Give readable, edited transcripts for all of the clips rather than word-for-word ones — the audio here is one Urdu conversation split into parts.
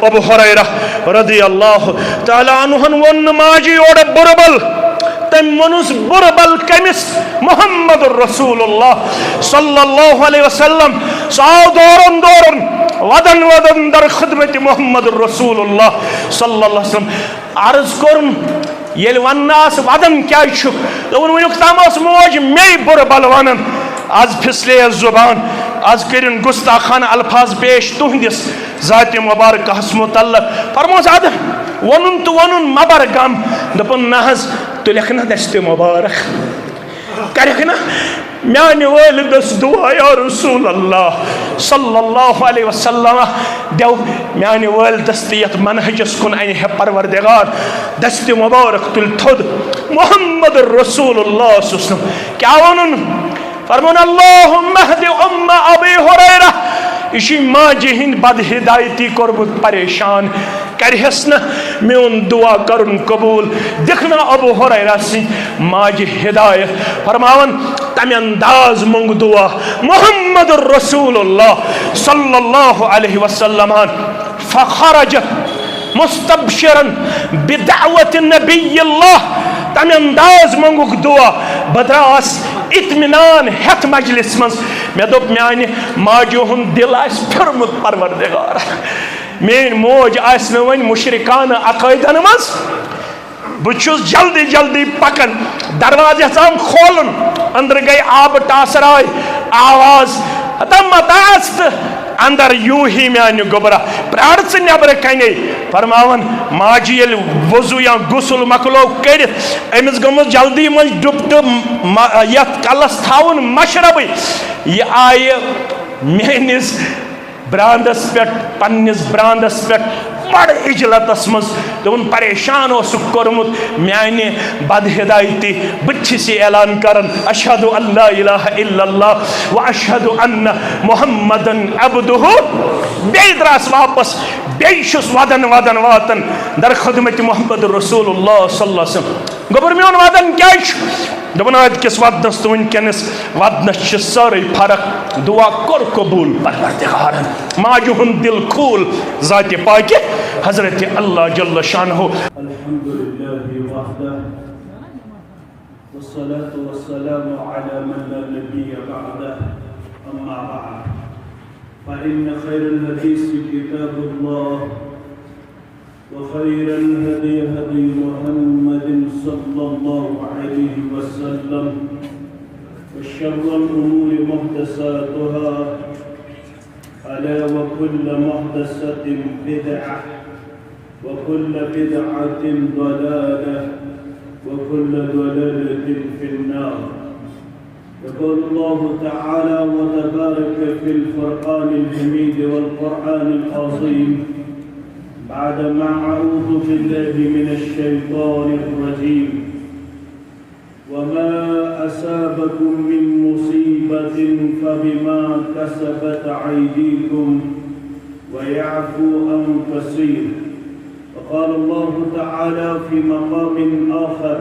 ابو ہریرہ رضی اللہ تعالیٰ عنہ ون ماجی اور بربل تم منس بربل کمس محمد الرسول اللہ صلی اللہ علیہ وسلم ساو دورن دورن ودن ودن در خدمت محمد الرسول اللہ صلی اللہ علیہ وسلم عرض کرن یل وناس ودن کیا دون ونیک تامس موج می بربل ونن آز پھسلے زبان آز کرن گستاخانہ الفاظ پیش تہندس ذات مبارکہس متعلق فرموس اد ونن تو ونن مبر غم دپن نہز تو لکھنا دست مبارک کرکنا میانی والدس دعا یا رسول اللہ صلی اللہ علیہ وسلم دیو میانی والدس دیت منہجس کن اینہ پروردگار دست مبارک تل تھد محمد الرسول اللہ صلی اللہ علیہ وسلم کیا ونن فرمون اللہم اہد ام ابی ہریرہ اسی ماجی ہند بد ہدایتی کربت پریشان کرہس نا میون دعا کرن قبول دکھنا ابو ہریرہ سی ماجی ہدایت فرماون تم انداز منگ دعا محمد الرسول اللہ صلی اللہ علیہ وسلم فخرج مستبشرا بدعوت نبی اللہ تم انداز منگوک دعا بدراس اطمینان ہتھ مجلس من میں دوپ میانی ماجو ہن دل آس پھرمت پروردگار مین موج آس نوین مشرکان عقائدن مز بچوس جلدی جلدی پکن دروازہ ہم کھولن اندر گئی آب ٹاسر آئی آواز تمت آست اندر یوں ہی میانی گبرہ پرارت سے نیبر کہنے فرماون ماجی یل وضو یا غسل مکلو کرت امس گمس جلدی من ڈبٹ یت کلس تھاون مشربی یہ آئے میانس براندس پہ پنس براندس پہ بڑ اجلتس مز دون پریشان ہو سکرمت میانی بد ہدایتی بچسی اعلان کرن اشہد ان لا الہ الا اللہ و اشہد ان محمدن عبدہ بیدراس واپس بیشس ودن ودن واتن در خدمت محمد رسول اللہ صلی اللہ علیہ وسلم گبر میون ودن کیا دبن آیت کس ودنس تو ونکنس ودنس چھ ساری فرق دعا کر قبول پروردگارن ماجہن دل کھول ذات پاک حضرت اللہ جل شانہ الحمدللہ وحدہ والصلاة والسلام على من لا نبی بعدہ اما بعد فإن خير الحديث كتاب الله وخير الهدي هدي محمد صلى الله عليه وسلم وشر الأمور محدثاتها ألا وكل محدثة بدعة وكل بدعة ضلالة وكل ضلالة في النار. يقول الله تعالى وتبارك في الفرقان الحميد والقرآن العظيم بعدما أعوذ بالله من الشيطان الرجيم وما أصابكم من مصيبة فبما كسبت أيديكم ويعفو عن كثير. وقال الله تعالى في مقام آخر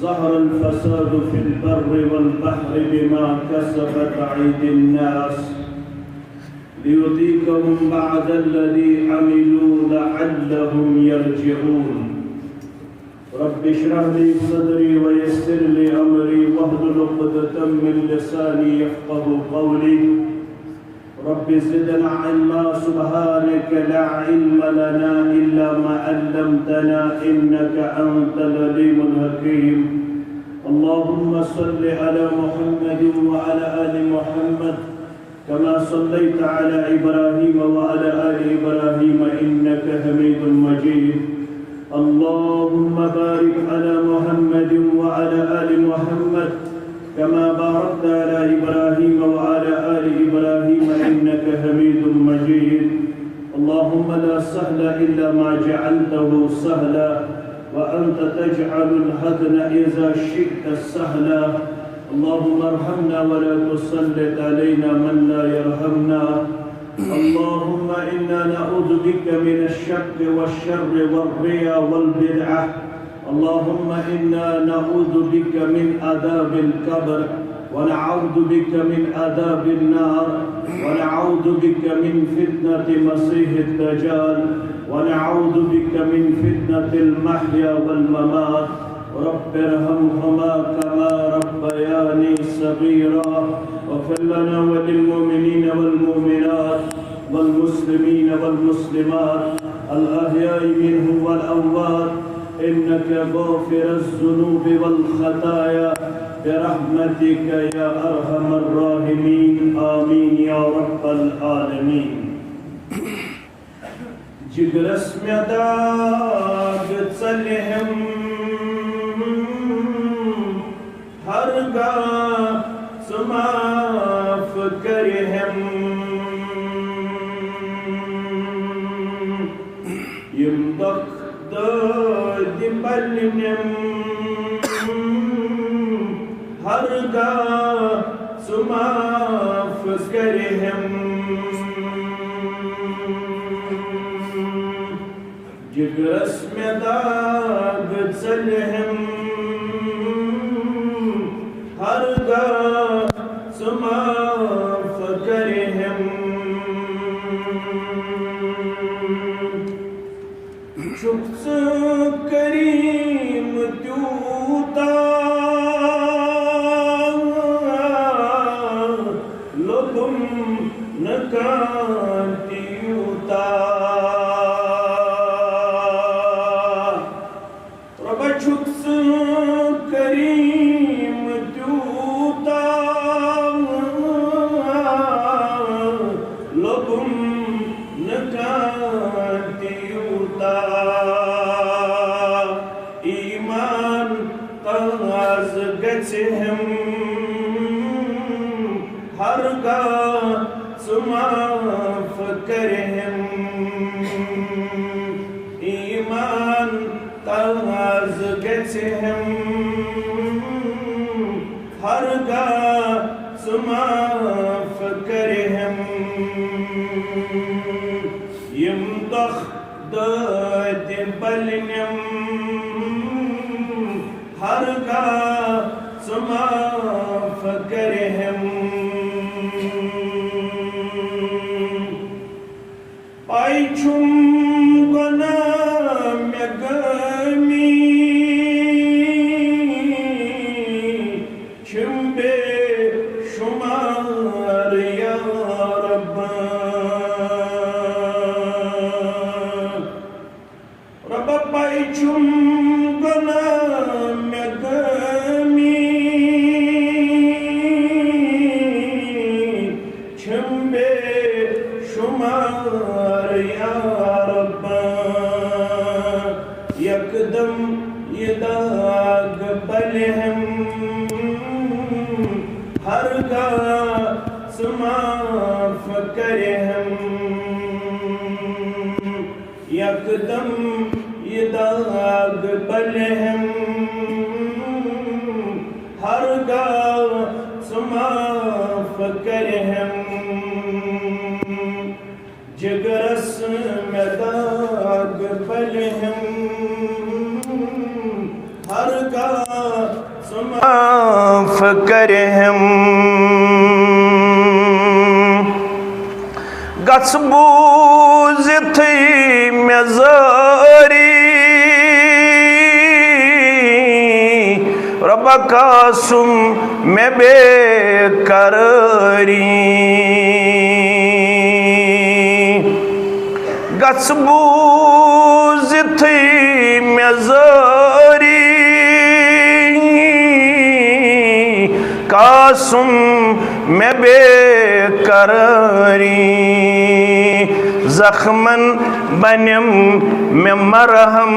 ظهر الفساد في البر والبحر بما كسبت أيدي الناس ليذيقهم بعد الذي عملوا لعلهم يرجعون. رب اشرح لي صدري ويسر لي أمري واحلل عقدة من لساني يفقهوا قولي. رب زدنا علما سبحانك لا علم لنا إلا ما علمتنا إنك أنت العليم الحكيم. اللهم صل على محمد وعلى آل محمد كما صليت على إبراهيم وعلى آل إبراهيم إنك حميد مجيد. اللهم بارك على محمد وعلى آل محمد كما باركت على إبراهيم وعلى آل إبراهيم إنك حميد مجيد. اللهم لا سهل إلا ما جعلته سهلا وأنت تجعل الحزن إذا شئت سهلا. اللهم ارحمنا ولا تسلط علينا من لا يرحمنا. اللهم إنا نعوذ بك من الشك والشر والرياء والبدعة. اللهم إنا نعوذ بك من عذاب القبر ونعوذ بك من عذاب النار ونعوذ بك من فتنة مسيح الدجال ونعوذ بك من فتنة المحيا والممات رب ارحمهما كما ربياني صغيرا واغفر لنا وللمؤمنين والمؤمنات والمسلمين والمسلمات الأحياء منهم والأموات إنك غافر الذنوب والخطايا برحمتك يا أرحم الراحمين آمين يا رب العالمين جگرس میں داغ ژلہم ہرگاہ ژٕ معاف کرہم یم دۄکھ دٲدِ بلنم ہرگاہ ژٕ معاف کرہم جگرس میں داغ ژلہم ہرگاہ ژٕ معاف کرہم چھُکھ ژٕ کریم تیوٗتاہ لوٚبُم نہٕ کانٛہہ تیوٗتاہ رۄبا چھُکھ ژٕ کریم تیوٗتاہ لوٚبُم نہٕ کانٛہہ تیوٗتاہ ایمان تازٕ گژھٮ۪م ہرگاہ ژٕ معاف کرہم ایمان تازٕ گژھٮ۪م ہرگاہ ژٕ معاف کرہم یم دۄکھ دٲدِ بلنم ہرگاہ ژٕ معاف کرہم پَے چھُم گۄناہ مےٚ گٲمٕتۍ چھِم بے شُمار یا رب رۄبا پَے چھُم گۄناہ مےٚ گٲمٕتۍ چھِم بے شُمار یا رب یکدم یہ داغ بلہم ہرگاہ ژٕ معاف کرہم یکدم یہ داغ بلہم ہرگاہ ژٕ معاف کرہم جگرس میں داغ بلہم ہرگاہ ژٕ معاف کرہم گژھ بوٗزِتھٕے مےٚ زٲری رۄبا قاسم مےٚ بے قرٲری گژھ بوٗزِتھٕے مےٚ زٲری قاسم مےٚ بے قرٲری زخمن بنیم مےٚ مرہم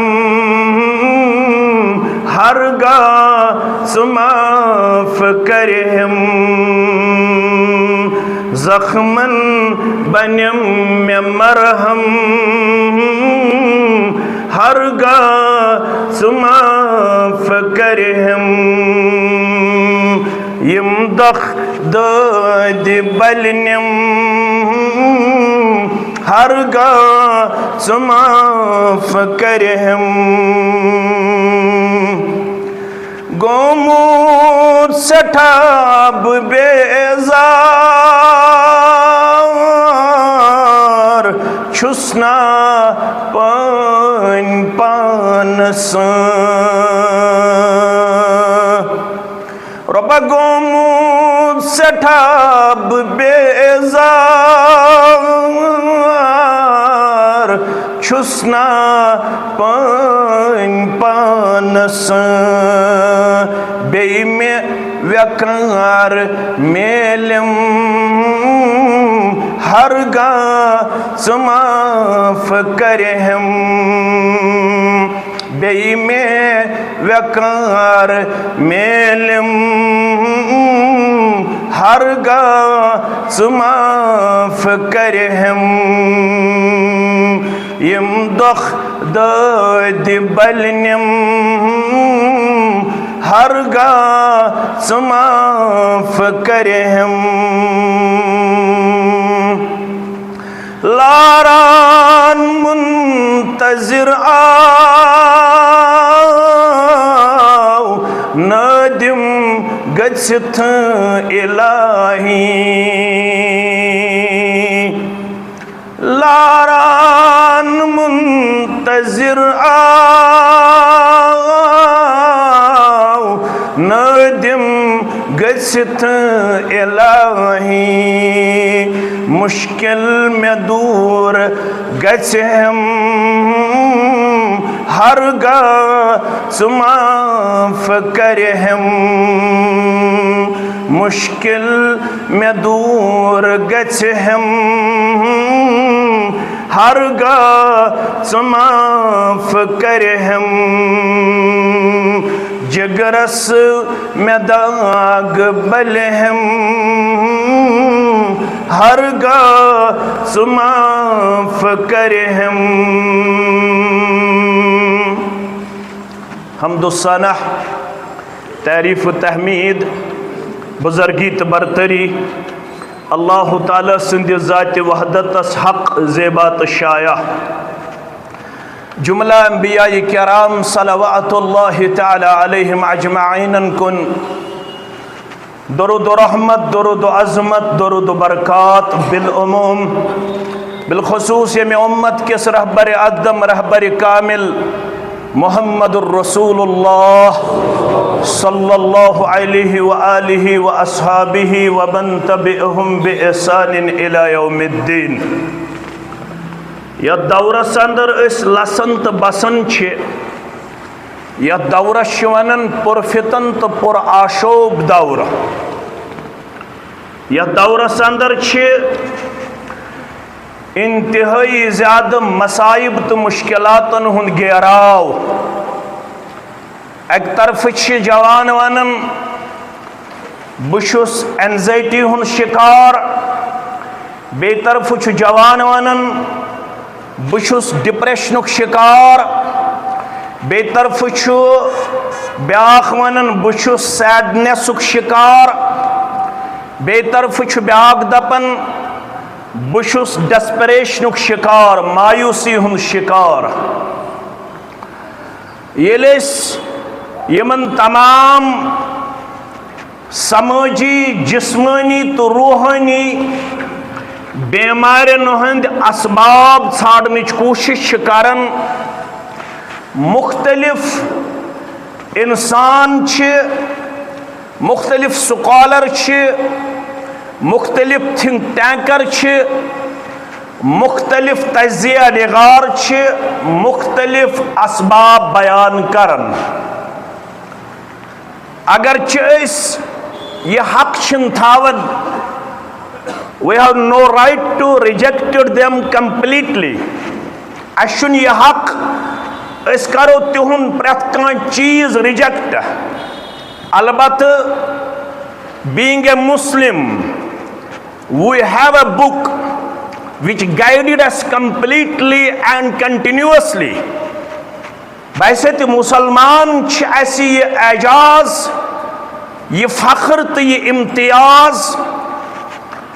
ہرگاہ ژٕ معاف کرہم زخمن بنیم مےٚ مرہم ہرگاہ ژٕ معاف کرہم یم دۄکھ دٲدِ بلنم ہرگاہ ژٕ معاف کرہم گوٚمُت سٹھاب بیزار چھسنا پان پانس ربا گومود سٹھاب بیزار چھسنا پان پانس بی میں ویکار میلم ہرگاہ معاف کرہم بی میں ویکار میلم ہرگاہ معاف کرہم یم دخ داد بلنم ہرگاہ معاف کرہم لاران منتظر آو نادم گژھِتھ الہی لاران منتظر آو نادم گژھِتھ الہی مشکل میں دور گژھہم ہرگاہ معاف کرہم مشکل میں دور گژھہم ہرگاہ معاف کرہم جگرس میں داغ بلہم ہرگاہ معاف کرہم حمد و ثنا تعریف و تحمید بزرگی تو برتری اللہ تعالیٰ سند ذات وحدت حق زیبات شایع جملہ انبیاء کرام صلوات اللہ تعالی علیہم اجمعین کن درود و رحمت درود و عظمت درود و برکات بالعموم بالخصوص یم امت کس رہبر اقدم رہبر کامل محمد الرسول اللہ صلی اللہ علیہ وآلہ واصحابہ ومن تبعہم بإحسان الى یوم الدین یت دورس اندر اس لسن تو بسن چھ یت دورس ونن پرفتن تو پر آشوب دور یت دورس اندر چھ انتہائی زیادہ مصائب تو مشکلاتن ہند گیراو ایک طرف چھ جوان ونن بشس اینزائٹی ہند شکار بے طرف چھ جوان ونن بشس ڈپریشنک شکار بے طرف چھ بیاخ ونن بشس سیڈنسک شکار بے طرف چھ بیاخ دپن بشس ڈسپریشنک شکار مایوسی ہند شکار یلیس یمن تمام سماجی جسمانی تو روحانی بیمارن ہند اسباب ژھانڈنچ کوشش کرن مختلف انسان چھ مختلف سکالر چھ مختلف تھنک ٹینکر چھ مختلف تجزیہ نگار چھ مختلف اسباب بیان کرن اگرچہ اس یہ حق چھن تھاون we have no right to reject them completely اشن یہ حق اس کرو تہن پرت کان چیز ریجیکٹ البتہ being a Muslim we have a book which guided us completely and continuously بحیثیت مسلمان چھ ایسی یہ اعجاز یہ فخر تو یہ امتیاز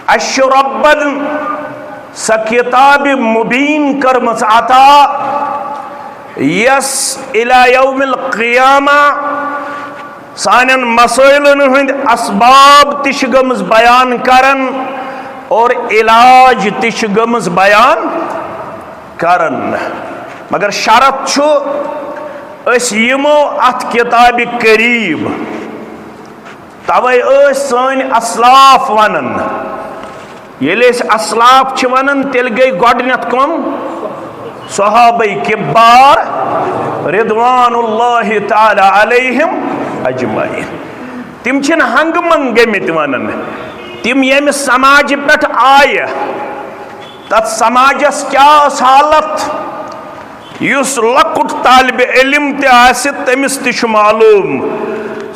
اشربن سا کتاب مبین کرمز عطا یس الى یوم القیامہ سانن مسائلن ہند اسباب تش گمز بیان کرن اور علاج تش گمز بیان کرن مگر شرط چھو اس یمو ات کتاب قریب توے اس سن اسلاف ونن یل اس اسلاف چھ ونن تیل گئی گۄڈنیتھ کم صحابہ کبار رضوان اللہ تعالی علیہم اجمعین تم چھن ہنگ منگ گمت ونن تم یم سماج پہ آئے تت سماجس کیا حالت یس لکٹ طالب علم تمس تش معلوم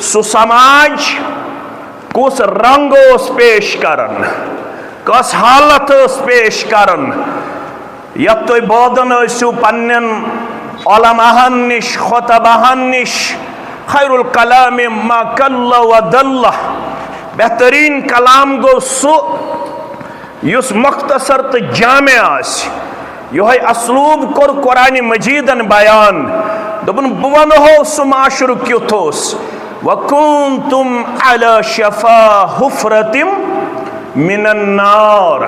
سو سماج کس رنگ اس پیش کرن کس حالت اس پیش کرن یت تھی بودن ٲسِو پنن علماءن نش خطباہن نش خیر الکلام ما کل و دل بہترین کلام گو سو یس مختصر تو جامع آس یہ اسلوب کور قرآن مجیدن بیان دپن بہ ونہو سہ معاشر کیُتھ اوس وکنتم علی شفا حفرت من النار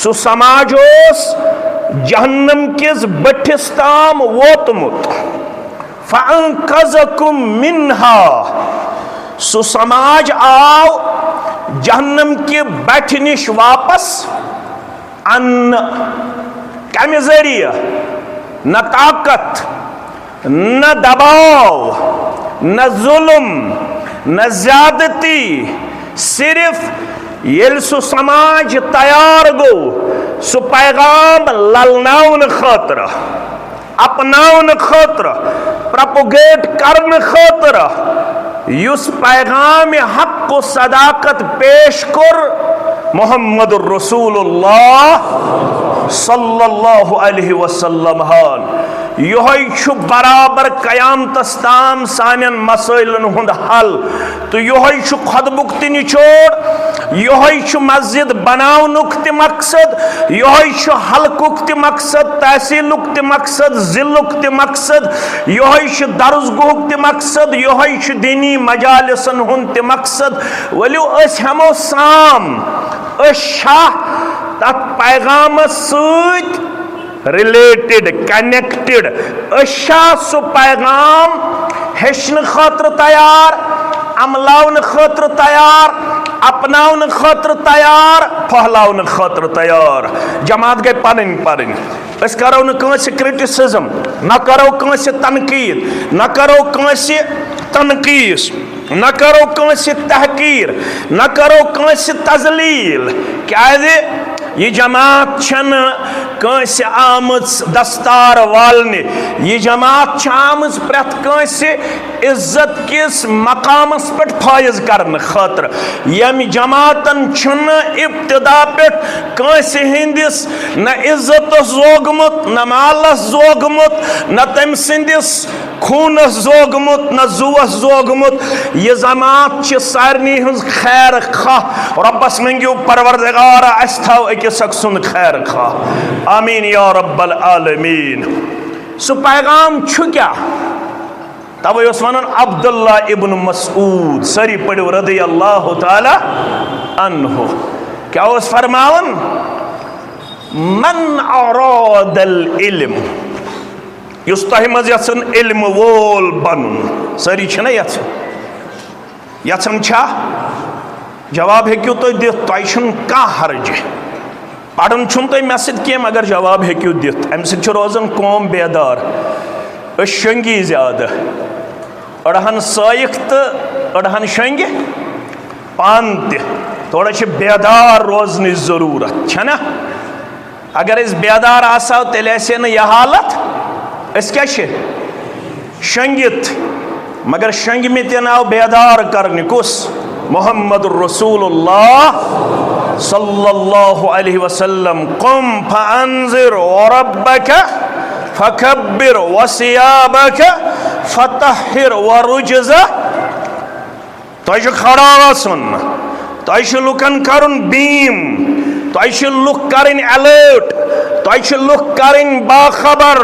سہ سماج اوس جہنم کس بٹھس تام ووتمت فانقذکم منہا سہ سماج آو جہنم کے بٹھ نش واپس ان کم ذریعہ نہ طاقت نہ دباؤ نہ ظلم نہ زیادتی صرف یل سہ سماج تیار گو سہ پیغام للناون خاطر اپناون خاطر پروپگیٹ کرن خاطر یس پیغام حق و صداقت پیش کر محمد الرسول اللہ صلی اللہ علیہ وسلم ہان یہ برابر قیامتس تام سانن مسائلن ہند حل تو یہ خطبک تہ نچوڑ یہ مسجد بناونک تہ مقصد یہ حلقک تہ مقصد تحصیلک تہ مقصد ضلعک تہ مقصد یہ درسگاہک تہ مقصد یہ دینی مجالسن ہند تہ مقصد ولو اس ہمو سام اس شاہ تت پیغام ست ریلیٹڈ کنیکٹڈ اشا سہ پیغام ہیچن خاطر تیار عملاون خاطر تیار اپناون خاطر تیار پھہلاون خاطر تیار جماعت گئی پنن پنن اس کرو نہ کانسی کرٹیسزم نہ کرو کانسی تنقید نہ کرو کانسی تنقیص نہ کرو کانسی تحقیر نہ کرو کانسی تذلیل کیازِ یہ جماعت چھن کانسی آمز دستار والنے یہ جماعت آمز پرت کانسی عزت کس مقامس پٹ فائز کرن خاطر یم جماعتن چھن ابتدا پٹ کانسی ہندس نہ عزت زوگمت نہ مالس زوگمت نہ تم سندس خونس زوگمت نہ زوس زوگمت یہ جماعت چھ سارنی ہنز خیر خواہ ربس منگیو پروردگار اس تھاو اکس اک سن خیر خواہ آمین یا رب العالمین سو پیغام چھو کیا توے اس ونن عبداللہ ابن مسعود سری پڑھو رضی اللہ تعالی عنہ کیا اس فرماون من اراد العلم یس تہ مز یژھن علم وول بنن سری چھنا یژھن چھا جواب ہیکیو تُہۍ دِتھ تۄہہِ چھُنہٕ کانٛہہ حرج پرن چھُنہٕ تۄہہِ مےٚ سۭتۍ کینٛہہ مگر جواب ہیکیو دِتھ امہِ سۭتۍ چھُ روزان قوم بیدار أسۍ شۄنگی زیادٕ أڑہن سٲیِق تہٕ أڑہن شۄنگہِ پانہٕ تہِ تھوڑا چھِ بیدار روزنٕچ ضروٗرت چھنا اگر أسۍ بیدار آسہو تیٚلہِ آسہِ ہے نہٕ یہِ حالت أسۍ کیٛاہ چھِ شۄنگِتھ مگر شۄنگمٕتٮ۪ن آو بیدار کرنہِ کُس محمد الرسول اللہ صلی اللہ علیہ وسلم قم فانذر وربک فکبر وثیابک فطہر ورجز تۄہہِ چھُ کھڑا آسُن تۄہہِ چھُ لُکن کرُن بیٖم تۄہہِ چھِ لُکھ کرٕنۍ الرٹ تۄہہِ چھِ لُکھ کرٕنۍ باخبر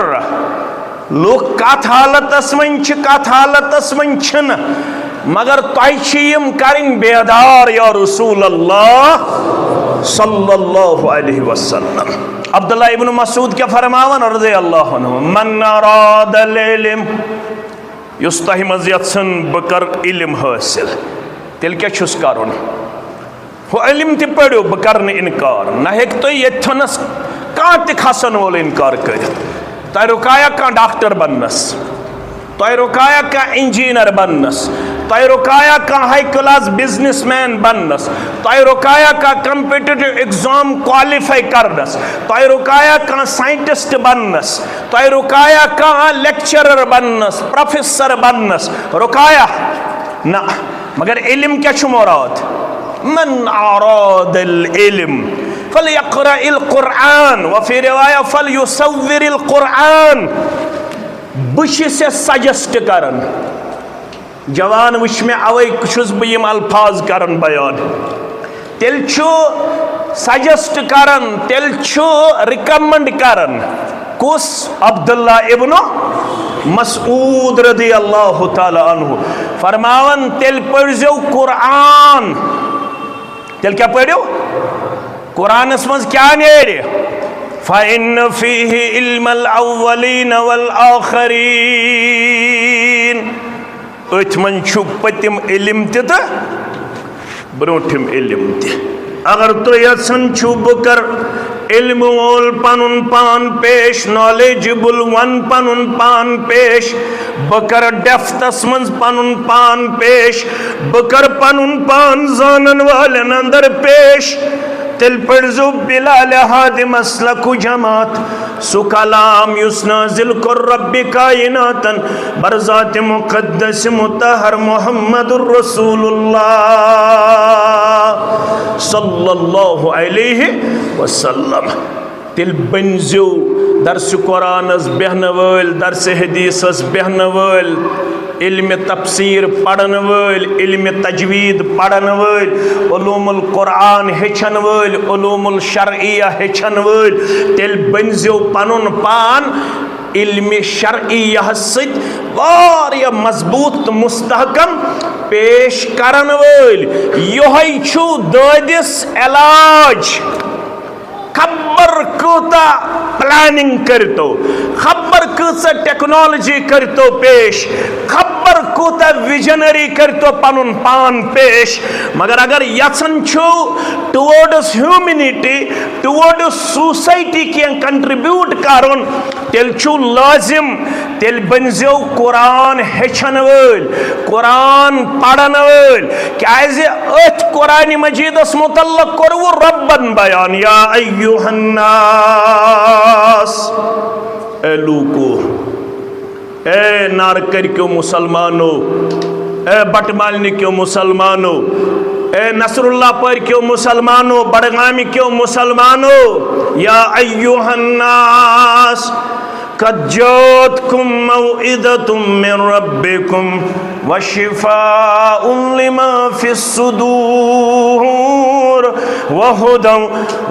لوگ کت حالتس من کت حالتس من چھن مگر تم کریں بیدار یا رسول اللہ صلی اللہ علیہ وسلم. عبداللہ ابن مسعود کیا فرماون رضی اللہ عنہ من اراد العلم یس تہ مز یژھن بہ کر علم حاصل تیل کیا چھس کرن وہ علم تہ پڑھو بہ کرن انکار نہ ہیک تو یتھنس کان تہ کھسن وول انکار کرت تہ رکایا کان ڈاکٹر بننس تہ رکایا کان انجینئر بننس تہ رکایا کان ہائی کلاس بزنس مین بننس تہ رکایا کان کمپیٹیٹو ایگزام کوالیفائی کرنس تہ رکایا کان سائنٹسٹ بننس تہ رکایا کان لیکچرر بننس پروفیسر بننس رکایا نہ مگر علم کیا چھو مراد من اراد العلم فلیقرأ القرآن وفی روایہ فلیصور القرآن بش سے سجسٹ کرن جوان وچ میں اوے چھس بہ یم الفاظ کرن بیان تیل چھو سجسٹ کرن تیل چھو ریکمنڈ کرن کس عبداللہ ابن مسعود رضی اللہ تعالی عنہ فرماون تیل پڑھزو قرآن تیل کیا پڑھو قرآن اس مز کیا نیرے فَإِنَّ فِيهِ عِلْمَ الْأَوَّلِينَ وَالْآخَرِينَ اتمن چھو پتم علم تہ برونٹم علم تہ اگر تو یسن چھو بکر علم وول پنن پان پیش نالیجبل ون پنن پان پیش بکر ڈیفتس منز پنن پان پیش بکر پنن پان زانن والن اندر پیش تل پڑزو بلال ہاد مسلک جماعت سو کلام یس نازل کر رب کائناتن برذات مقدس مطہر محمد الرسول اللہ صلی اللہ علیہ وسلم تل بنزو درس قرآن اس بہن ویل درس حدیث اس بہن ویل علم تفسیر پڑھن ویل علم تجوید پڑھن ویل علوم القرآن ہچن ویل علوم الشرعیہ ہچن ویل تیل بنزیو پنن پان علم شرعیہ ست واریہ مضبوط مستحکم پیش کرن ویل یوہی چھو دادس علاج خبر کوتا پلاننگ کرتو خبر کوتا ٹیکنالوجی کرتو پیش خبر کوتا ویژنری کرتو پنن پان پیش مگر اگر یژن چھو ٹورڈس ہیومینٹی ٹورڈس سوسائٹی کی کنٹریبیوٹ کرن تیل چھو لازم تیل بنزیو قرآن ہچن ویل قرآن پڑھن ویل کیازِ ات قرآن مجید اس متعلق کرو ربن بیان یا ایوہ الناس اے لوکو اے نارکر کیوں مسلمانو اے بٹمالنی کیوں مسلمانو اے نصر اللہ پر کیوں مسلمانو بڑگامی کیوں مسلمانو یا ایوہ الناس قد جاتکم موعظۃ من ربکم وشفاء لما فی الصدور وہدی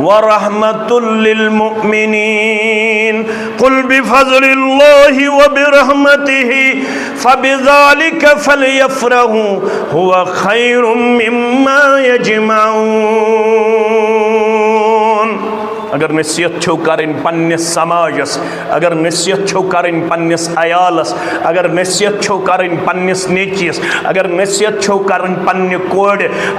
ورحمۃ للمؤمنین قل بفضل اللہ وبرحمتہ فبذلک فلیفرحوا هو خیر مما یجمعون. اگر نصیحت چھو کریں پننس سماجس اگر نصیحت چھو کریں پننس عیالس اگر نصیحت چھو کریں پننس نیچیس اگر نصیحت چھو کریں پننہ کوڑ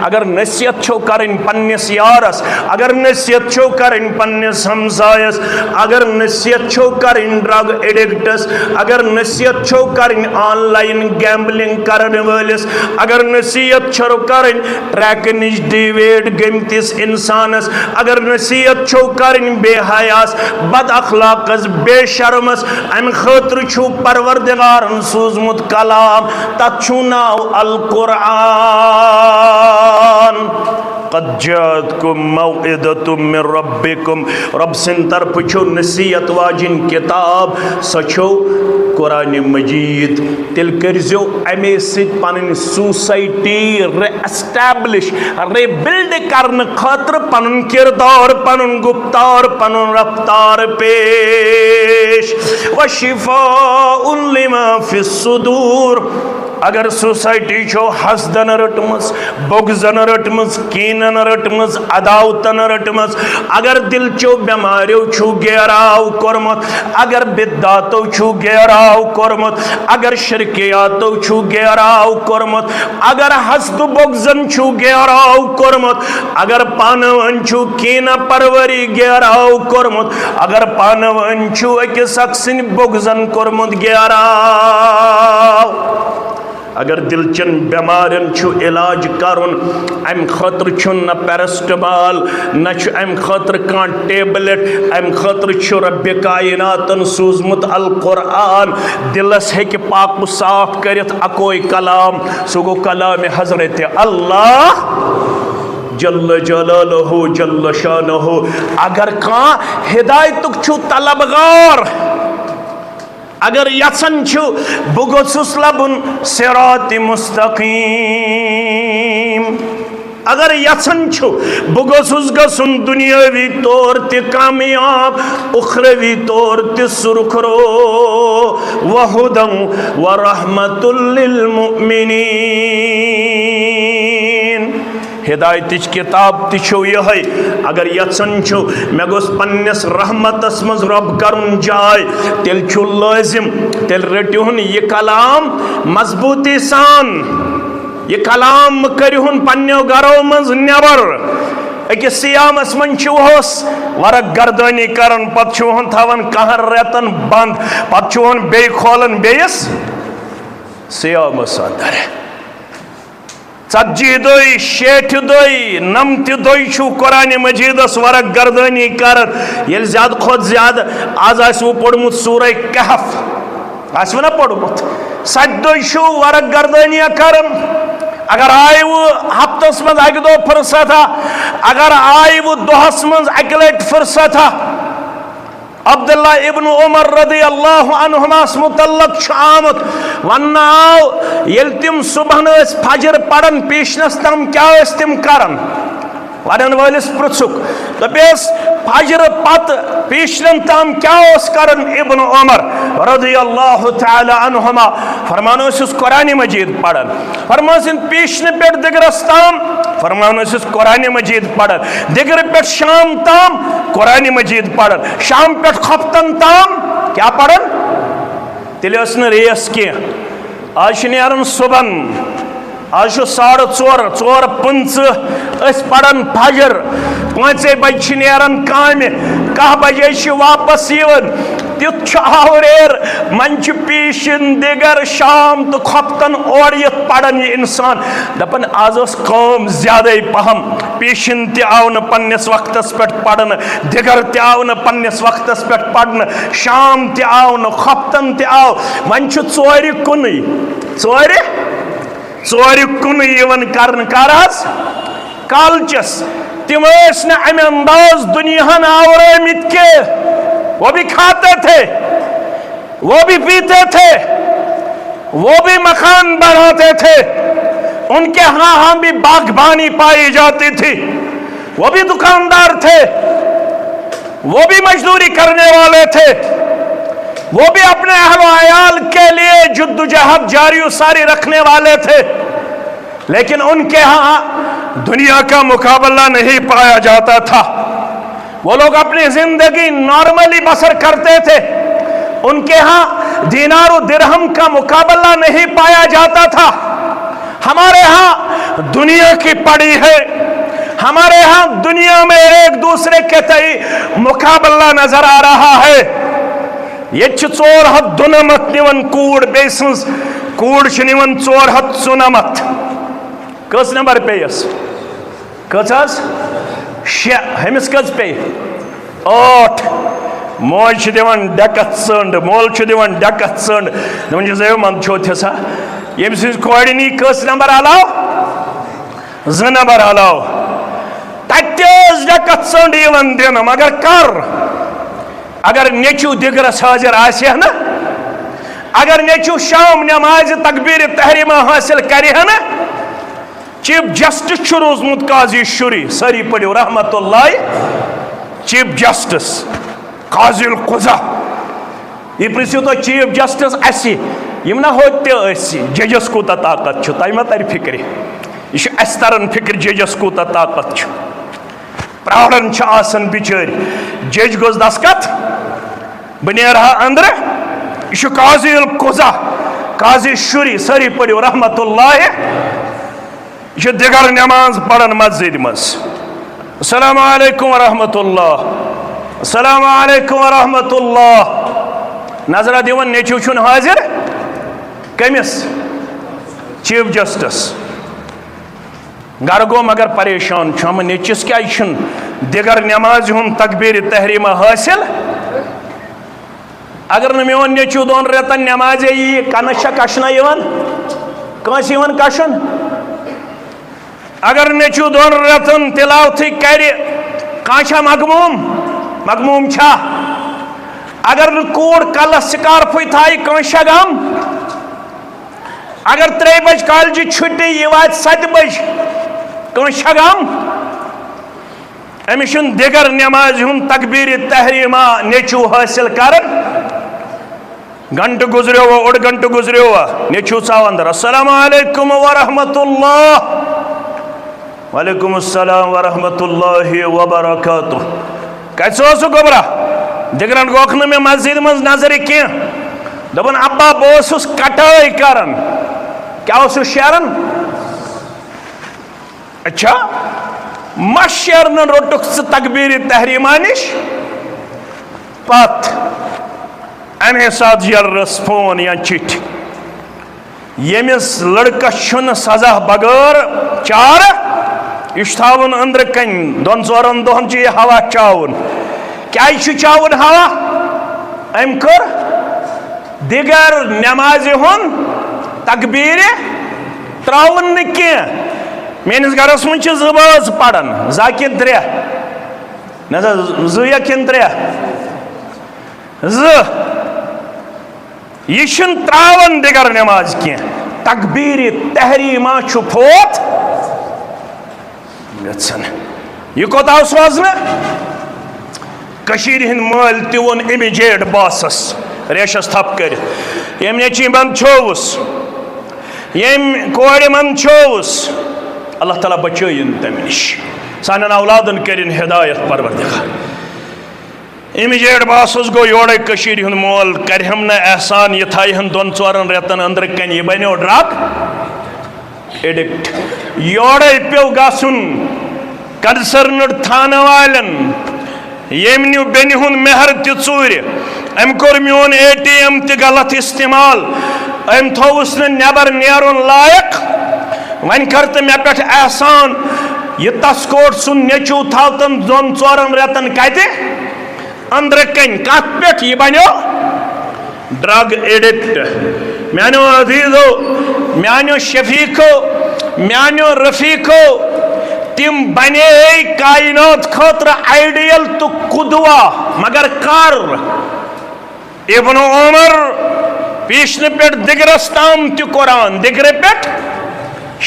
اگر نصیحت چھو کریں پننس یارس اگر نصیحت چھو کریں پننس ہمسایس اگر نصیحت چھو کریں ڈرگ ایڈکٹس اگر نصیحت چھو کریں آن لائن گیمبلنگ کرن والس اگر نصیحت چھو کریں ٹریک نش ڈیویڈ گمتس انسانس اگر نصیحت چھو کریں بے حیاس بد اخلاقس بے شرمس ام خاطر چھو پروردگارن سوزمت کلام تت چھو ناو القرآن. قد جاتکم موعظۃ من ربکم رب سن طرف چھو نصیحت واجن کتاب سچو قرآن مجید تیل کرزو امی سید پانن سوسائٹی ری اسٹیبلش ری بلڈ کرن خاطر پانن کردار پانن گفتار پانن رفتار پیش وشفاء لما في الصدور. اگر سوسائٹی چھو حسدن رٹمز، بغضن رٹمز، کینن رٹمز، عداوتن رٹمز، اگر دل چھو بیماریو چھو گیراو کرمت، اگر بدعاتو چھو گیراو کرمت، اگر شرکیاتو چھو گیراو کرمت، اگر حسد بغضن چھو گیراو کرمت، اگر پانون چھو کین پروری گیراو کرمت، اگر پانون چھو اکس اکسن بغضن کرمت گیراو، اگر دل چن بیمارن چھو علاج کرن، ام خطر چھن نہ پیرسٹمال نہ چھ ام خطر کان ٹیبلٹ، ام خطر چھو رب کائناتن سوزمت القرآن. دلس ہیک پاک و صاف کرت اکوئی کلام، سو گو کلام حضرت اللہ جل جلالہ جل شانہ. اگر کان ہدایتک چھو طلبگار، اگر یسن چھو بگوسس لبن صراط مستقیم، اگر یسن چھو بگوسس گسن دنیاوی طور تی کامیاب، اخروی طور تی سرخرو، وہدن ورحمت للمؤمنین. ہدایتچ کتاب تی چھو یہ اگر یژن چھو میں گوس پنس رحمتس مز رب کرن جائے، تیل چھو لازم تیل رٹیہن یہ کلام مضبوطی سان، یہ کلام کریہن پنیو گرو مز نیبر. اکس سیامس من چھوہس ورق گردانی کرن، پت چھوہن تھاون کہر ریتن بند، پت چھوہن بے کھولن بیس سیامس اندر. ژتجی دوئی، شیٹھ دوئی، نمت دوئی چھو قرآن مجیدس ورق گردانی کرن. یل زیادہ خود زیادہ آز آسو پڑھمت سورہ کہف، آسو نا پڑھمت، 7 دوئی چھو ورق گردانی کرن. اگر آئی وہ ہفتس مز اک دو فرصت، اگر آئی وہ دوہس مز اک لٹ فرصت. عبداللہ ابن عمر رضی اللہ عنہما متعلق چھ آمت ون آو یل تم صبح اس فجر پڑن پیشنس تم کیا اس تم کرن. ورن والس پرچک دپیس فجر پت پیشنن تام کیا اس کرن. ابن عمر رضی اللہ تعالی عنہما فرمانو اس قرآن مجید پڑھن، فرمان پیشن پیٹ دگرس تام فرمان اس قرآن مجید پڑھن، دگر پیٹ شام تام قرآن مجید پڑھن، شام پیٹ خفتن تام کیا پڑھن. تیلے اس نے ریس کی آج نیرن صبحن، آج 4:30 4:05 اس پڑھن فجر، 5 بجے نیرن کام، 10 بجے چھ واپس یون. تیت آوریر منچ پیشن دگر شام تو خفتن اور یہ پڑھن یہ انسان دپن آز اس قوم زیادہ پہم پیشن تی آون پنس وقتس پٹ پڑھن، دگر تی آون پنس وقتس پٹ پڑھن، شام تی آون خفتن تی آو. منچ 4 کنی 4 کنی یون کرن کرس کالچس. تم اس نے امی انداز دنیا آورمت کے وہ بھی کھاتے تھے، وہ بھی پیتے تھے، وہ بھی مکان بناتے تھے، ان کے ہاں بھی باغبانی پائی جاتی تھی، وہ بھی دکاندار تھے، وہ بھی مزدوری کرنے والے تھے، وہ بھی اپنے اہل و عیال کے لیے جدوجہد جاری و ساری رکھنے والے تھے. لیکن ان کے ہاں دنیا کا مقابلہ نہیں پایا جاتا تھا. وہ لوگ اپنی زندگی نارملی بسر کرتے تھے. ان کے ہاں دینار و درہم کا مقابلہ نہیں پایا جاتا تھا. ہمارے ہاں دنیا کی پڑی ہے، ہمارے ہاں دنیا میں ایک دوسرے کے تئی مقابلہ نظر آ رہا ہے. یہ 4 دنمت نیون کوڑ بیسنز کوڑ چنیون 4 سنمت. کس نمبر پیس کس 6 ہمس کس پی 8. موج دیوان ڈکت سنڈ، مول دیوان ڈکت سنڈ. دون جزیو من چھو تھسا یم سیز کوڑنی کس نمبر آلاو 2 نمبر آلاو. تتیز ڈکت سنڈ یون دین مگر کر اگر نیچو دگرس حاضر آسیا نا، اگر نیچو شام نماز تکبیر تحریمہ حاصل کری ہے نا. چیف جسٹس چھو روزمت قاضی شری سری پڑھو رحمت اللہ. چیف جسٹس قاضی القضا یہ پرسو تو چیف جسٹس اسی یم نہ ہوتے ججس کوتا طاقت چھو تائی ما تاری فکر یہ اس ترن فکر ججس کوتا طاقت چھو پراڑن چھ آسن بچاری جج گوز دستخط بنیرہا اندر یہ قاضی القضا قاضی شری سری پڑھو رحمت اللہ یہ دیگر نماز پڑھن مسجد مز السلام علیکم ورحمت اللہ السلام علیکم ورحمت اللہ نظرہ دیون نیچو چھن حاضر کمس چیف جسٹس گھر گو مگر پریشان چھم نیچس کیا چھن دیگر نماز ہن تکبیر تحریمہ حاصل اگر نمیون نیچو دون ریتن نماز یہ کنشا کشنا یون کنس یون کشن اگر نیچو دون ریتن تلاوتی کری کانشا مغموم چھا اگر کوڑ کل سکارفی تھائی کنشا گام اگر 3 بج کالجی چھٹی یہ وات 7 بج کنشا گام امیشن دیگر نماز ہن تکبیر تحریمہ نیچو حاصل کرن گھنٹ گزرے ہوا 1 گھنٹ گزرے ہوا نیچو ساوندر السلام علیکم ورحمت اللہ وعلیکم السلام ورحمت اللہ وبرکاتہ کیسے ہو سو گبرا دیگران گوکھن میں مسجد مز نظر کی دبن ابا بوسس کٹائی کرن کیا ہو شیرن اچھا مشیرن روٹک سے تکبیر تحریمانش پت امی ساتھ یلرس فون یا چٹ یمس لڑکا چھن سزا بغیر 4 اشتاون اندر کن 2-4 دہن چھ یہ ہوا چاون کیا چاون ہوا ام کر دیگر نماز ہن تکبیر تراون نکی میانس گھرس من چھ 2 باز پڑھن زاکن 3 نظر 2 یا کن 3 2 یہ چھن تراون دیگر نماز کی تکبیر تحریمہ چھو پھوت یہ کوتا سوزنا کشیر ہند مال تیون امیجیٹ باسس ریشس تھپ کر یم نیچی من چھوس یم کوڑی من چھوس اللہ تعالیٰ بچائین تمنش سانن اولادن کرن ہدایت پروردگار امیجیٹ باسس گو یوڑے کشیر ہند مول کرہم نا احسان یہ تھائی ہن 2-4 ریتن اندر کن یہ بنیو ڈرگ ایڈکٹ یوڑے پیو گاسن کنسرنڈ تھانا والن یمنیو بینی ہن مہر تی ژوٗرِ ام کور میون ATM تی غلط استعمال ام تھوس نے نیبر نیرون لائق ون کرت مے پٹھ احسان یہ تسکوٹ سن نیچو تھاوتن 2-4 ریتن کتے اندر کن کت پہ یہ بنو ڈرگ ایڈکٹ میانو عزیزو میانو شفیقو میانو رفیقو تم بنے کائنات خاطر آئیڈیل تو قدوہ مگر کر ابن عمر پیشن پیٹ دگرستام تی قرآن دگر پیٹ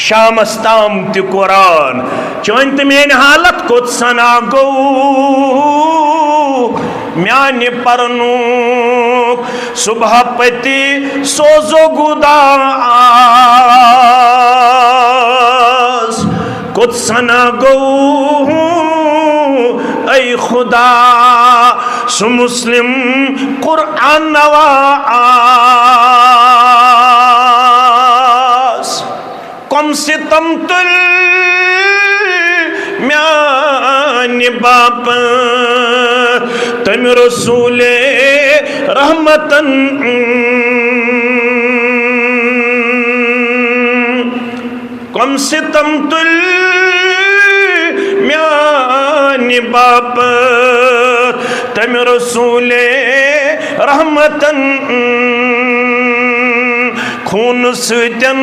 شامستام تی قرآن چونت مین حالت کت سنا گو میانی پرنو صبح پتی سوزو گداس کت سنا گو ای خدا سو مسلم قرآن نواز کم ستم تل میانی باپ تم رسول رحمتن کم ستم تل میانی باپ تم رسول رحمتن خون ستن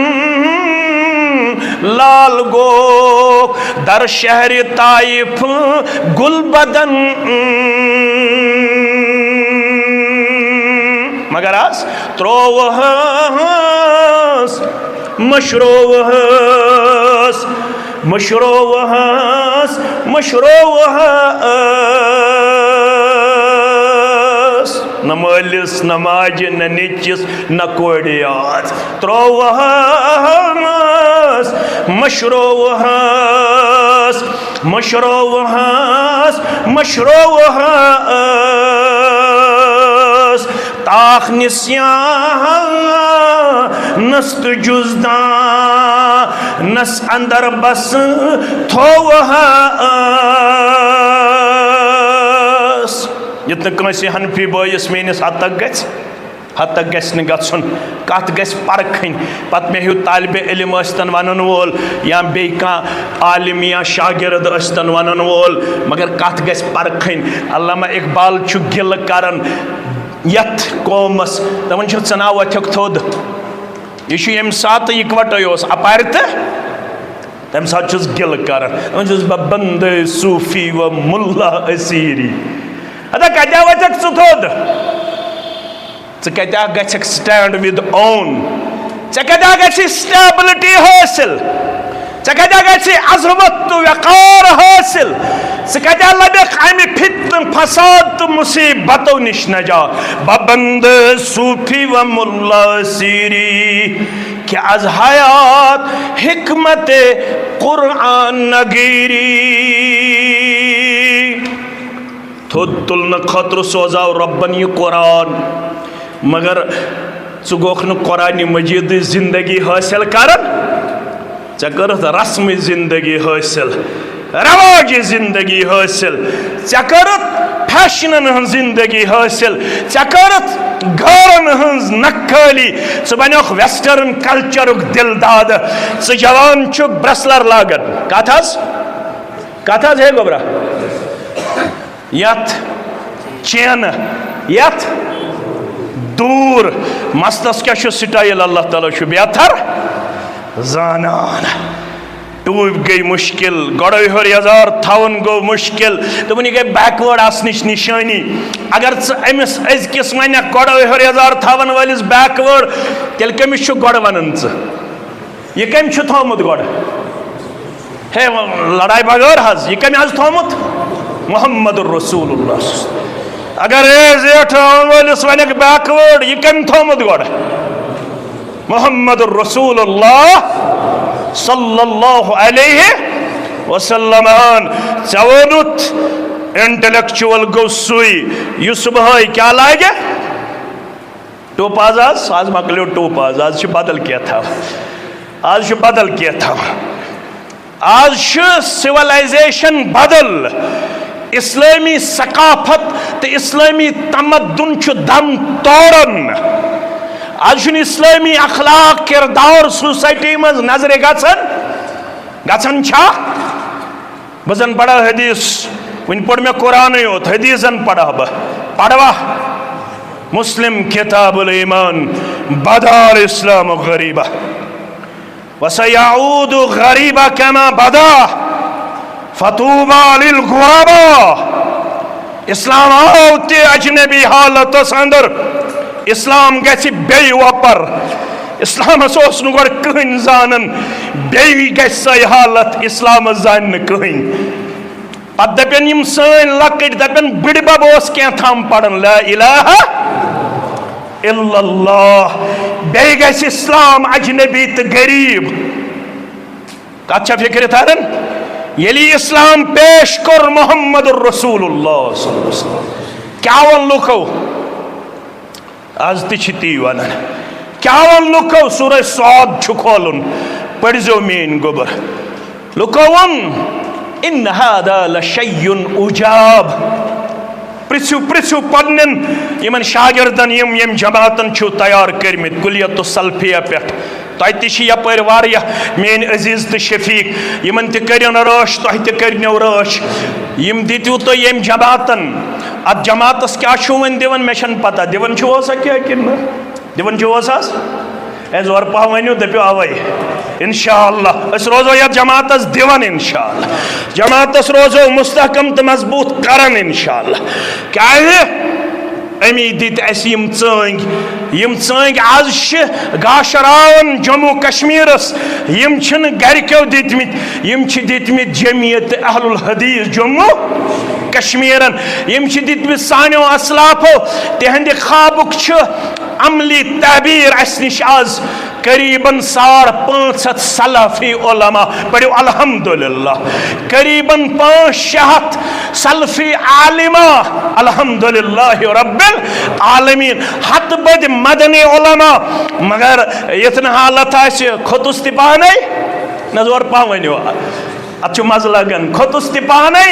لال گو در شہر طائف گل بدن مگر آس تروہس مشروہس مشروہس نہ مٲلِس نہ ماجہِ نہ نیٚچِس نہ کورِ یاد ترٛووہس مشرووہس مشرووہس مشرووہس تاخ نسیانس تہٕ جُزدانس اندر بس تھووہس ییٚتہِ نہٕ کٲنٛسہِ حنفی بٲیِس میٲنِس حتک گژھِ نہٕ گژھُن کتھ گژھِ پرکھٕنۍ پتہٕ مےٚ ہیوٗ طالبہِ علم ٲسۍتن ونن وول یا بیٚیہِ کانٛہہ عالم یا شاگرد ٲسۍتن ونن وول مگر کتھ گژھِ پرکھٕنۍ علامہ اقبال چھُ گِلہٕ کران یتھ قومس دپان چھُ ژٕ نا وۄتھیٚکھ تھوٚد یہ چھُ ییٚمہِ ساتہٕ اِکوٹے اوس اپارِ تہٕ تمہِ ساتہٕ چھُس گِلہٕ کران دپان چھُس بہٕ بندے صوفی و مُلا اسیری ادا کتیٛاہ وۄتھیٚکھ ژٕ تھوٚد ژٕ کتیٛاہ گژھکھ سٹینڈ ود اون ژےٚ کتیٛاہ گژھی سٹیبلٹی حٲصِل ژےٚ کتیٛاہ گژھی عظمت تہٕ وقار حٲصِل ژٕ کتیٛاہ لبکھ امہِ فتنہٕ فساد تہٕ مصیبتو نش نجات ببند صوفی و ملا سیری کہ از حیات حکمت قرآن نگیری تھوٚد تُلنہٕ خٲطرٕ سوزاو رۄبن یہِ قرآن مگر ژٕ گوکھ نہٕ قرآنِ مجیٖدٕچ زندگی حٲصِل کران ژےٚ کٔرٕتھ رسمٕچ زندگی حٲصِل رواجہِ زندگی حٲصِل ژےٚ کٔرٕتھ فیشنن ہٕنٛز زندگی حٲصِل ژےٚ کٔرٕتھ گارن ہٕنٛز نقٲلی ژٕ بنیوکھ ویسٹرن کلچرُک دل دادٕ ژٕ جوان چھُکھ برسلر لاگان کتھ حظ ہے گوبرا یتھ چینہٕ یتھ دوٗر مستس کیٛاہ چھُ سٹایل اللہ تعالیٰ چھُ بہتر زانان ٹوٗپۍ گٔے مُشکل گۄڈے ہیوٚر یزار تھاوُن گوٚو مُشکل دوٚپُن یہِ گٔے بیکوٲڈ آسنٕچ نِشٲنی اگر ژٕ أمِس أزکِس ونکھ گۄڈے ہیوٚر یزار تھاون وٲلِس بیکوٲڈ تیٚلہِ کٔمِس چھُ گۄڈٕ ونان ژٕ یہِ کٔمۍ چھُ تھوٚومُت گۄڈٕ ہے لڑاے بغٲر حظ یہِ کٔمۍ حظ تھوٚومُت محمد الرسول اللہ اگر زیٹھ وٲلِس ونکھ بیکوٲڈ یہِ کٔمۍ تھوٚومُت گۄڈٕ محمد الرسول اللہ صلی اللہ علیہ وسلم ژےٚ ووٚنُتھ انٹلیکچُول گوٚو سُے یُس صبحٲے کیٛاہ لاگہِ ٹوپاز آز مۄکلیو ٹوپاز آز چھُ بدل کینٛہہ تھاوان آز چھُ سِولایزیشن بدل اسلٲمی ثقافت تہٕ اسلٲمی تمدُن چھُ دم توران آز چھُنہٕ اسلٲمی اخلاق کردار سوسایٹی منٛز نظرِ گژھان چھا بہٕ زن پرا حدیث وۄنۍ پوٚر مےٚ قرآنٕے یوت حدیث زن پرا بہٕ پروا مسلم کتاب الایمان بدا الاسلام غریبہ وسیعود غریبہ کما بدا فتوبہ للغرباء اسلام آو تہِ اجنبی حالتس اندر اسلام گژھِ بیٚیہِ وۄپر اسلامس اوس نہٕ گۄڈٕ کٕہٕنۍ زانان بیٚیہِ گژھِ سۄے حالت اسلامس زانہِ نہٕ کٕہٕنۍ پتہٕ دپن یِم سٲنۍ لۄکٕٹۍ دپن بٕڈِبب اوس کینٛہہ پران لا الہ الا اللہ بیٚیہِ گژھِ اسلام اجنبی تہٕ غریب کتھ چھا فکرِ تران ییٚلہِ اسلام پیش کوٚر محمد الرسول اللہ صلی اللہ علیہ وسلم کیٛاہ ووٚن لُکو آز تہِ چھِ تی ونان کیٛاہ ووٚن لُکو سورہ صاد چھُ کھولُن پٔرزیو میٲنۍ گوٚبر لُکو ووٚن ان ہذا لشیء عجاب پرژھِو پننٮ۪ن یِمن شاگردن یِم جماعتن چھِو تیار کٔرمٕتۍ کُلیت السلفیہ پٮ۪ٹھ تۄہہِ تہِ چھِ یپٲرۍ واریاہ میٲنۍ عزیز تہٕ شفیق یِمن تہِ کٔرِن رٲچھ تۄہہِ تہِ کٔرنو رٲچھ یِم دِتِو تُہۍ ییٚمۍ جماعتن اتھ جماعتس کیٛاہ چھُو وۄنۍ دِوان مےٚ چھنہٕ پتہ دِوان چھُوسا کیٛاہ کِنہٕ نہٕ دِوان چھُوس حظ ہے زورٕ پہم ؤنِو دٔپِو اوے انشاء اللہ أسۍ روزو یتھ جماعتس دِوان انشاء اللہ جماعتس روزو مستحکم تہٕ مضبوٗط کران انشاء اللہ کیٛازِ امی دِتۍ اَسہِ یِم ژٲنٛگۍ آز چھِ گاشراوان جموں کشمیٖرس یِم چھِنہٕ گرِکیو دِتمٕتۍ یِم چھِ دِتمٕتۍ جمعیت اہل الحدیث جموں کشمیرن یم چھ دتمت سانیو اسلافو تہندِ خوابک چھ عملی تعبیر اس نش آز قریباً 550 سلفی علماء پڑھو الحمدللہ قریباً 500 سلفی عالمہ الحمدللہ رب العالمین ہتھ بد مدنی علماء مگر یتن حالت آس کھوتس تہ پانے نظور پا ونیو اتھ مز لگن کھوتس تہ پانے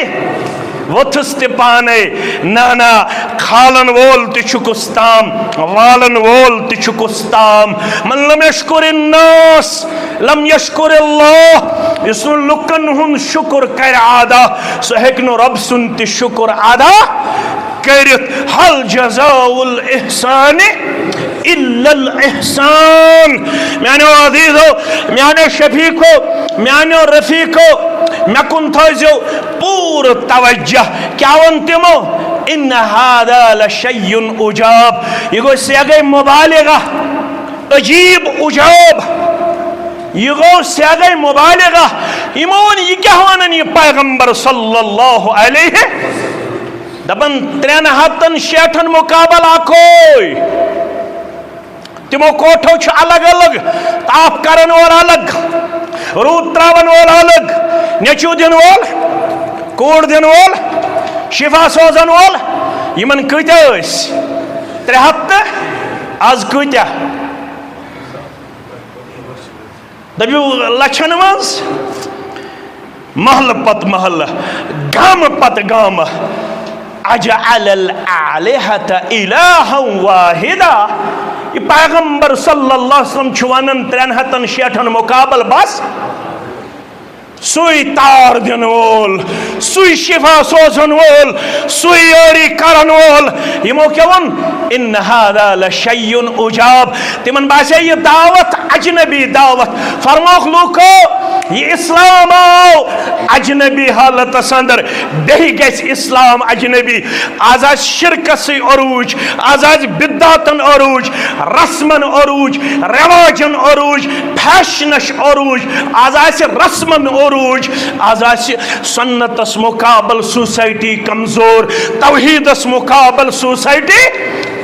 وتھس تہ پانے نا کھالن وول تہ چھکس تام والن وول تہ چھکس تام من لم یشکر الناس لم یشکر اللہ اس لکن ہن شکر کر ادا سہ ہیک نہ رب سن تہ شکر ادا کرت حل جزاء الاحسان الا الاحسان میانو عزیزو میانو شفیقو میانو رفیقو مے کن تھٲیزیو پور توجہ کیا ون تمو ان هذا لشیء عجاب یہ گئی مبالغہ عجیب عجاب یہ گئی مبالغہ یمو ون یہ کیا ونن یہ پیغمبر صلی اللہ علیہ دپن 360 مقابل اکوئی تمو کوٹھو چھ الگ الگ تاپ کرن وول الگ رود تراون وول الگ نیچو دن وول کوڑ دن وول شفا سوزن وول یمن کتیا اس 300 آز کتیا دبیو لچھن مز محل پت محل گام پت گام اجعل الالہۃ الہا واحدا یہ پیغمبر صلی اللہ علیہ وسلم چھوانن 360 مقابل بس سوئی تار دن وول سوئی شفا سوزن وول سوئی یاری کرن وول یمو کیا ون ان هذا لشیء عجاب تمن باسے یہ دعوت اجنبی دعوت فرموک لوکو یہ اسلام آو اجنبی حالت اندر بیہی گیس اسلام اجنبی آزاز شرکسی عروج آزاز بدعتن عروج رسمن عروج رواجن عروج فیشنش عروج آزاز رسمن عروج آزاز سنتس مقابل سوسائٹی کمزور توحیدس مقابل سوسائٹی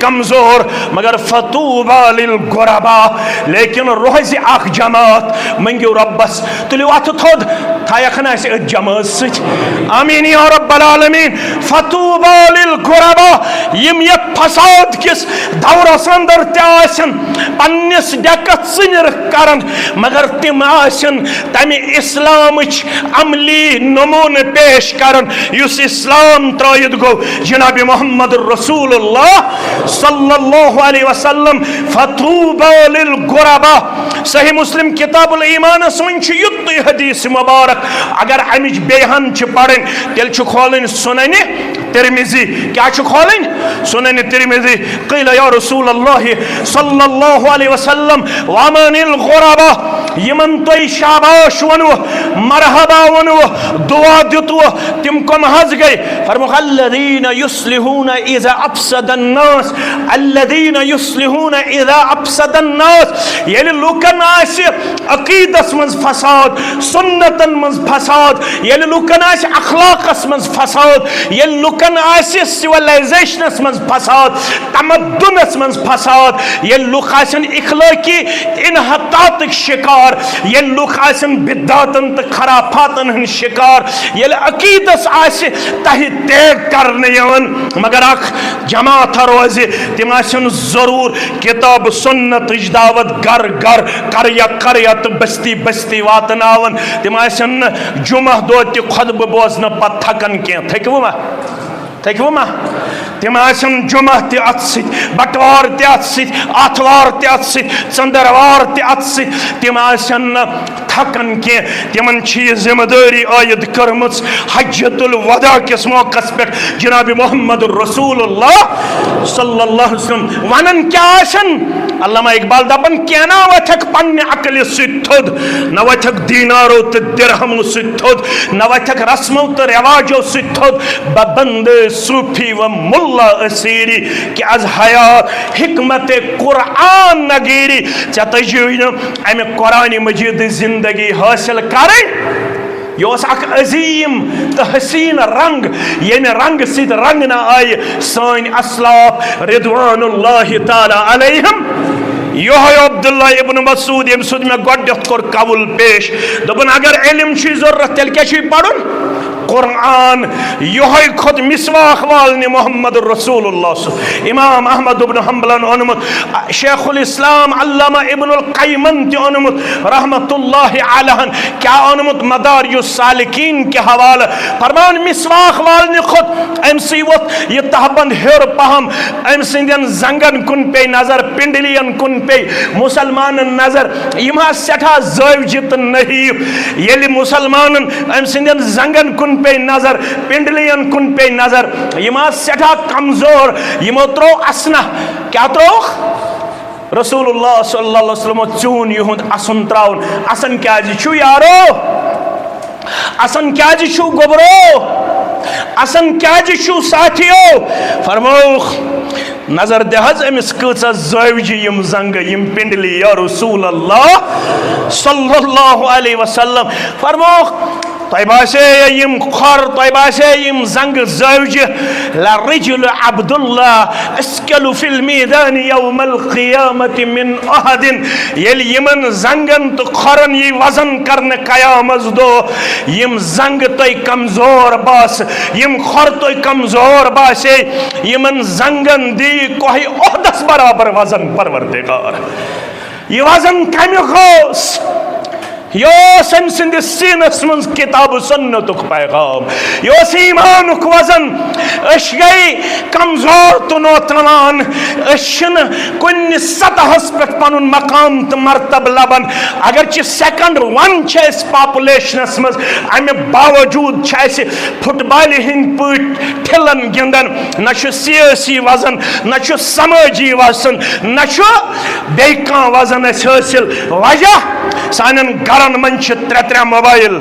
کمزور مگر فتوبہ للغربا لیکن روحی اخ جماعت منگیو ربس تلیو ات تھود تھایخنا اس جماعت سچ آمین یا رب العالمین فتوبہ للغربا یم یک فساد کس دور سندر تیاسن پنس ڈکت سنر کرن مگر تم آسن تم اسلامچ عملی نمون پیش کرن یس اسلام ترائید گو جناب محمد رسول اللہ صلی اللہ علیہ وسلم فتوبہ للغربا صحیح مسلم کتاب الایمان سمنچ یتی حدیث مبارک اگر امج بیہن چھ پڑھن تیل چھ کھولن سنن ترمذی کیا چھ کھولن سنن ترمذی قیل یا رسول اللہ صلی اللہ علیہ وسلم ومن الغربا یمن توی شاباش ونو مرحبا ونو دعا دتو تم کم حض گئی فرموخ الذین یصلحون اذا افسد الناس الذین یصلحون اذا افسد الناس یعنی لوکن آسی عقیدس منز فساد سنتن منز فساد یعنی لوکن آسی اخلاقس منز فساد یعنی لوکن آسی سیولیزیشنس منز فساد تمدنس منز فساد یعنی لوک آسن اخلاقی انحطاط شکار یعنی لوک آسن بدعاتن تا خرافاتن ہن شکار یعنی عقیدس آسی تہی تیگ کرنے یون مگر اخ جماعت روزی تم آسن ضرور کتاب سنت اجداوت گر گر کریا کریا تو بستی بستی واتناون تم آسن جمعہ دو تی خطب بوزن پت تھکن کیا تھکو ما تم آسن جمعہ تی ات ست بٹوار تی ات ست آتوار تی ات ست ژندروار تی ات ست تم آسن تھکن کی تمن چھ ذمہ داری عائد کرمز حجت الوداع کس موقع پہ جناب محمد رسول اللہ صلی اللہ علیہ وسلم ونن کیا آسن علامہ اقبال دپن کیا نا وتھک پنہ عقل ست تھود نہ وتھک دینارو تو درہمو ست تھود نہ وتھک رسمو تو رواجو ست تھود ببند صوفی و ملا اسیری کہ از حیات حکمت قرآن نگیری چتجوین امی قرآن مجید زندگی حاصل کریں یہ اخ عظیم تو حسین رنگ یعنی رنگ سید رنگنا آئی سان اسلاف رضوان اللہ تعالی علیہم یہ عبداللہ ابن مسعود یم سود میں گۄڈنیتھ کور قول پیش دپن اگر علم چھ ضرورت تیل کیا چھ پڑھن قرآن یہ خود مسواک والنی محمد رسول اللہ امام احمد بن حنبلن اونمت شیخ الاسلام علامہ ابن القیمن تی اونمت رحمت اللہ علیہ کیا اونمت مدارج السالکین کے حوالہ فرمان مسواک والنی خود ام سی وت یہ تہبند ہیر پہم ام سندین زنگن کن پہ نظر پنڈلین کن پہ مسلمان نظر یما سٹھا زوجت نہیں یلی مسلمان ام سندین زنگن کن پہ نظر پنڈلین کن پہ نظر یما سٹھا کمزور یمو ترو اسنا کیا ترو رسول اللہ صلی اللہ علیہ وسلم چون یہند اسن تراؤن اسن کیا جی چھو یارو اسن کیا جی چھو گبرو اسن کیا جی چھو ساتھیو فرموخ نظر دہز امس کچھ زوجی یم زنگ یم پنڈلی یا رسول اللہ صلی اللہ علیہ وسلم فرموخ طیباسے یم خور طیباسے یم زنگ زوج لرجل عبداللہ اسکلو فی المیدان یوم القیامت من احد یل یمن زنگن تو خورن یہ وزن کرن قیامت دو یم زنگ توی کمزور باس یم خور توی کمزور باسے یمن زنگن دی کوئی احدث برابر وزن پروردگار یہ وزن کمی خوص یوس ام سند سینس من کتاب سنتک پیغام یوس ایمانک وزن اش گئی کمزور تو نوتوان اشن کن سطحس پہ پن مقام تو مرتب لبن اگرچہ سیکنڈ ون اس پاپولیشنس مز امہ باوجود فٹ بال ہند پٹ ٹھلن گندن نہ سیاسی وزن نہ سماجی وزن نہ بیان وزن اس حاصل وجہ سانن گرن من ترے موبائل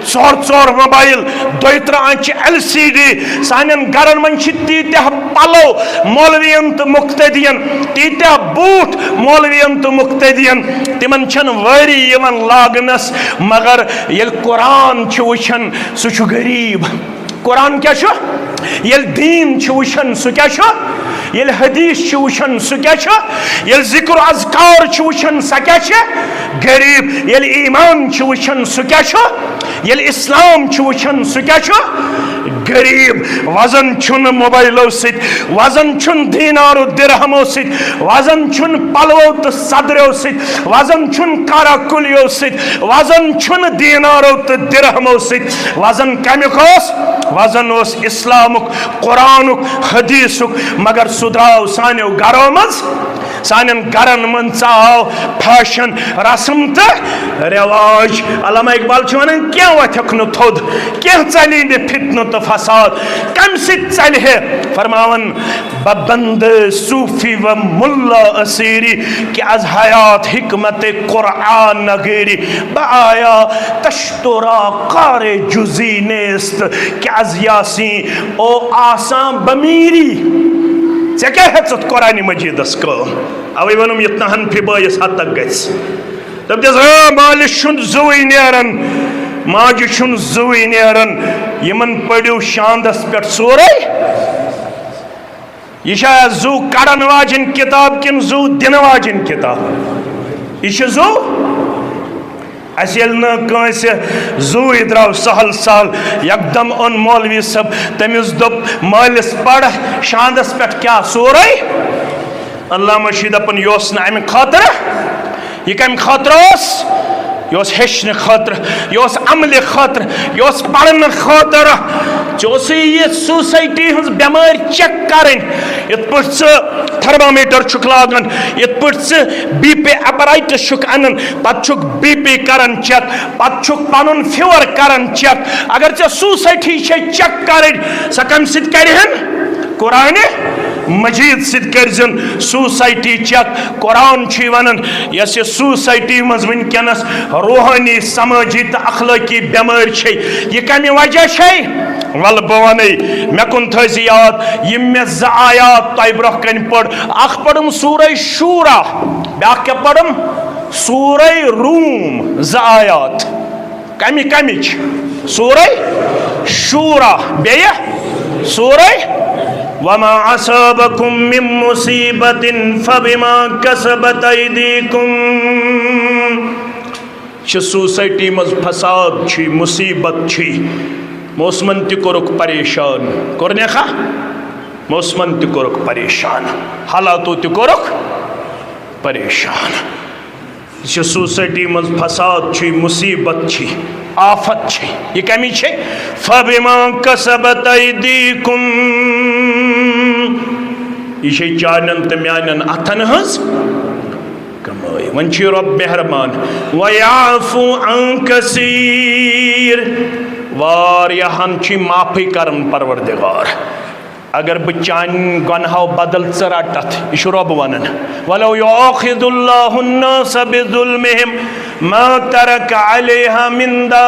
ژور موبائل دوتر آنچ ایل سی ڈی سانن گرن من تیتہ پلو مولوین تو مقتدین تیتہ بوٹ مولوین تو مقتدین تمن چھن واری یون لاگنس مگر یل قرآن وچھن سہ غریب قرآن کیا یل دین وچھن سہ کیا یل حدیث وچھن سہ کیا یل ذکر اذکار وچھن سہ کیا غریب یل ایمان وچھن سہ کیا یل اسلام وچھن سہ کیا غریب وزن چھن موبائلو ست وزن چھن دینارو درہمو ست وزن چھن پلو تو صدرو ست وزن چھن کارا کلیو ست وزن چھن دینارو تو درہمو ست وزن کمیک اس وزن اس اسلامک قرآنک حدیثک مگر سدراو سانیو گرو مز سانن گرن من ژاو فیشن رسم تو رواج علامہ اقبال ونان کیا وتھک نہ تھود کیا چلی نہ فتنہ تو فساد کم ست چلہ فرماون ببند صوفی و ملا اسیری کہ از حیات حکمت قرآن نگیری بآیا تشترا قار جزی نیست کہ از یاسین او آسان بمیری ژے کیا ہیژت قرآن مجیدس کام اوے ونم یتنا حنفی بٲیس حد تک گژھِ دپ دس مالس چھُنہٕ زُوٕے نیران ماجہِ چھُنہٕ زُوٕے نیران یمن پٔرِو شاندس پٮ۪ٹھ سورُے یہ چھا زو کڑن واجن کتاب کن زو دن واجن کتاب یہ زو اس یل نہ کانس زوی درو سہل سہل یکدم اون مولوی صاحب تمس دپ مالس پڑھ شاندس پہ کیا سورے اللہ مشید اپن یوس نا امن خاطر یہ کم خاطر اس ہیچن خاطر یہ عمل خاطر یہ پڑھن خاطر یہ سوسائٹی ہز بیمار چیک کریں یت پہ تھرمامیٹر چھک لاگان یت پہ بی پی اپرائٹس چھک انن پتہ چھک بی پی کرن چیک پتہ چھک پنن فیور کرن چیک اگر ژے سوسائٹی چیک کریں سہ کم سۭتۍ کرہن قرآن مجید ست کرزن سوسائٹی چیک قرآن چھ ونان یس یہ سوسائٹی مز ونکس روحانی سماجی تو اخلاقی بیمار چھ یہ کمی وجہ چھ ول بہ ون مے کن تھز یاد یم مے ز آیات تہ برہ کن پڑ اخ پڑم سورہ شورا بیاکھ کیا پڑم سورہ روم ز آیات کمی کمی چھ سورہ شورا بیہ سورہ وما اصابکم من مصیبت فبما کسبت ایدیکم سوسائٹی مز فساد چھی مصیبت چھی موسمن تہ کورک پریشان کورنیکھا موسمن تہ کورک پریشان حالاتو تہ کورک پریشان سوسائٹی مز فساد چھی مصیبت چھی آفت چھی یہ کمی چھ فبما کسبت ایدیکم یہ چھ چانن تہ میانن اتھن ہز کمائی ون چھ رب مہربان ویعفو عن کثیر واریاہن چھ معافی کرن پروردگار اگر بچان گناہو بدل ژرٹت یہ رب ونن ولو یؤاخذ اللہ الناس بظلمہم ما ترک علیہا من دابہ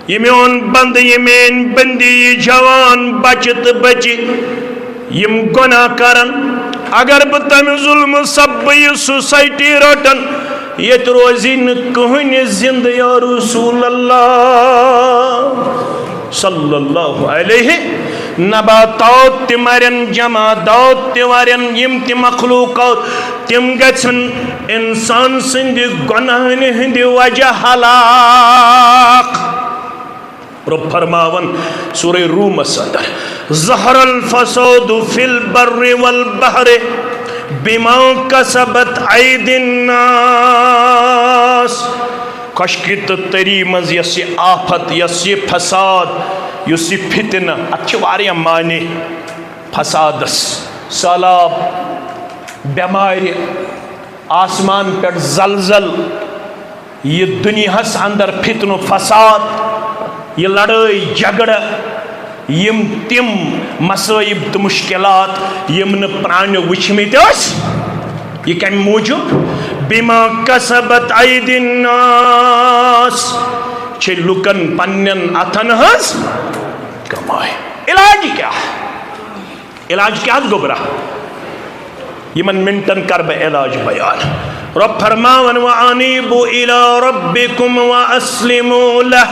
یہ میون بند یہ مین بندی یہ جوان بچت بچی یم گناہ کرن اگر بہ تمہ ظلم سب یہ سوسائٹی رٹن یت روزی نہن زند یا رسول اللہ صلی اللہ علیہ نباتات تہ مرن جمادات تہ مرن یم تہ مخلوقات تم گژھن انسان سند گناہن ہند وجہ ہلاک رب فرماون سورہ روم اندر ظہر الفساد فی البر والبحر بما کسبت عید الناس خشکی تو تری مز یس آفت یس فساد یس فتنہ اتھ واریاہ معنی فسادس سالاب بیمار آسمان پہ زلزل یہ دنیاہس اندر فتن و فساد یہ لڑائی جھگڑ یم تم مسائب تو مشکلات یم ن پران وچمت یہ کم موجود بما کسبت عید الناس چھ لکن پنن اتھن ہز کمائے علاج کیا گبرہ یمن منٹن کر بہ علاج بیان رب فرماون وانیبوا الی ربکم واسلموا لہ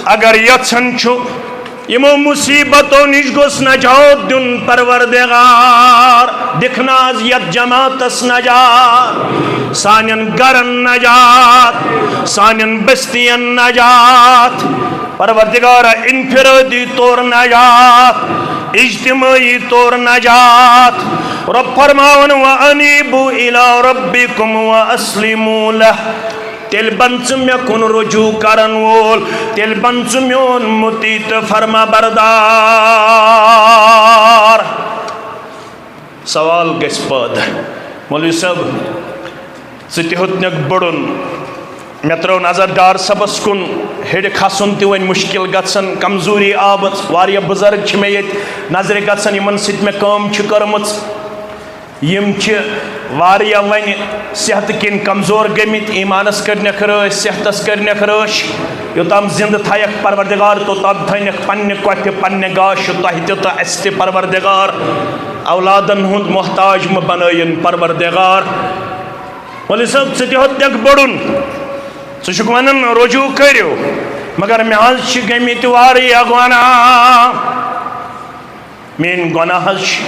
اگر یژھن چھو یمو مصیبتوں نش گوس نجات دن پروردگار دکھناز یت جماعتس نجات سانین گرن نجات سانین بستین نجات پروردگار انفرادی طور نجات اجتماعی طور نجات رب فرماون وانیبوا الی ربکم واسلموا لہ تیل بنچ میں کن رجوع کرن وول تیل بنچ میون متیت فرما بردار سوال گس پاد مولوی صاحب ثت ہتنک بڑن مے ترو نظر ڈار صبس کن ہیڈ کھسن تہ ون مشکل گژھن کمزوری آبت واریاہ بزرگ چھ مے یت نظر گژھن یمن ست مے کام چھ کرمژ یم چھ واریاہ ون صحت کن کمزور گمت ایمانس کرنک رش صحتس کرنک رش یوتام زند تھایک پروردگار توتام تھینک پنہ کتھ پنہ گاش تہ تہ اس تہ پروردگار اولادن ہند محتاج مہ بنائن پروردگار مولوی صاحب ژٕ تہِ ہیوٚتنَکھ بڑُن ژٕ چھُکھ ونان رجوع کٔرِو مگر مےٚ حظ چھِ گٔمٕتۍ واریاہ گۄناہ میٲنۍ گۄناہ حظ چھِ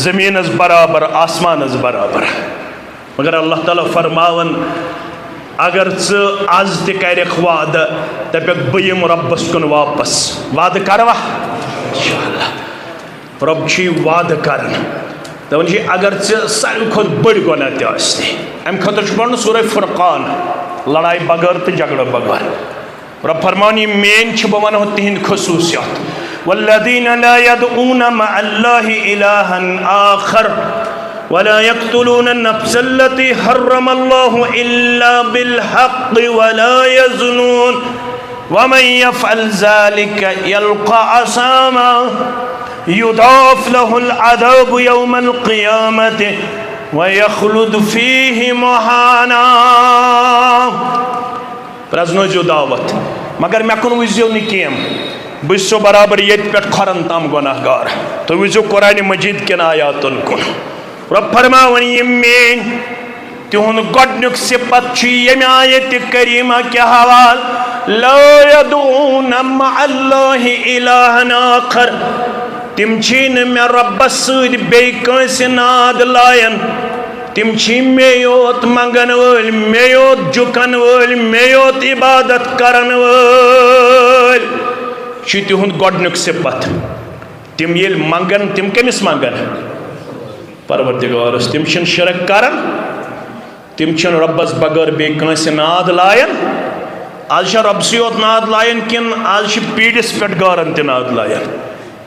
زمینس برابر آسمانس برابر مگر اللہ تعالیٰ فرماون اگر ژٕ آز تہِ کرکھ وعدٕ دپکھ بہٕ یِمہٕ رۄبس کُن واپس وعدٕ کروا انشاءاللہ رۄب چھُے وعدٕ کران دپان چھِ اگر ژےٚ ساروی کھۄتہٕ بٔڑ گۄناہ تہِ آسہِ امہِ خٲطرٕ چھُ پرُن سورہ فرقان لڑائی بغٲر تہٕ جھگڑٕ بغٲر رب فرماون یِم میٲنۍ چھِ بہٕ ونہو تِہنٛدۍ خصوٗصیات والذین لا يدعون مع اللہ الہا آخر ولا يقتلون النفس التي حرم الله إلا بالحق ولا يزنون ومن يفعل ذلك يلقى أثاما يضاعف له العذاب يوم القيامة ويخلد فيه مهانا پرزنو جو دعوت مگر میں کن وزیو نکیم بسو برابر یت پیٹ کھرن تام گناہ گار تو وزیو قرآن مجید کن آیاتن کن رب فرماون یم مین تہند گۄڈنیُک صفت چھُ ییٚمہِ آیتِ کریٖمہ کہِ حوالہٕ لا يدعون مع الله إلها آخر تِم چھی نہٕ مےٚ رۄبس سۭتۍ بیٚیہِ کٲنٛسہِ ناد لایان تِم چھی مےٚ یوت منگن وٲلۍ مےٚ یوت جُکن وٲلۍ مےٚ یوت عبادت کرن وٲلۍ چھُ تِہُنٛد گۄڈنیُک صفت تِم ییٚلہِ منگن تِم کٔمِس منگن پروردگارس تِم چھِنہٕ شرک کران تِم چھِنہٕ رۄبس بغٲر بیٚیہِ کٲنٛسہِ ناد لایان آز چھا رۄبسٕے یوت ناد لایان کِنہٕ آز چھِ پیٖڈِس پٮ۪ٹھ گارن تہِ ناد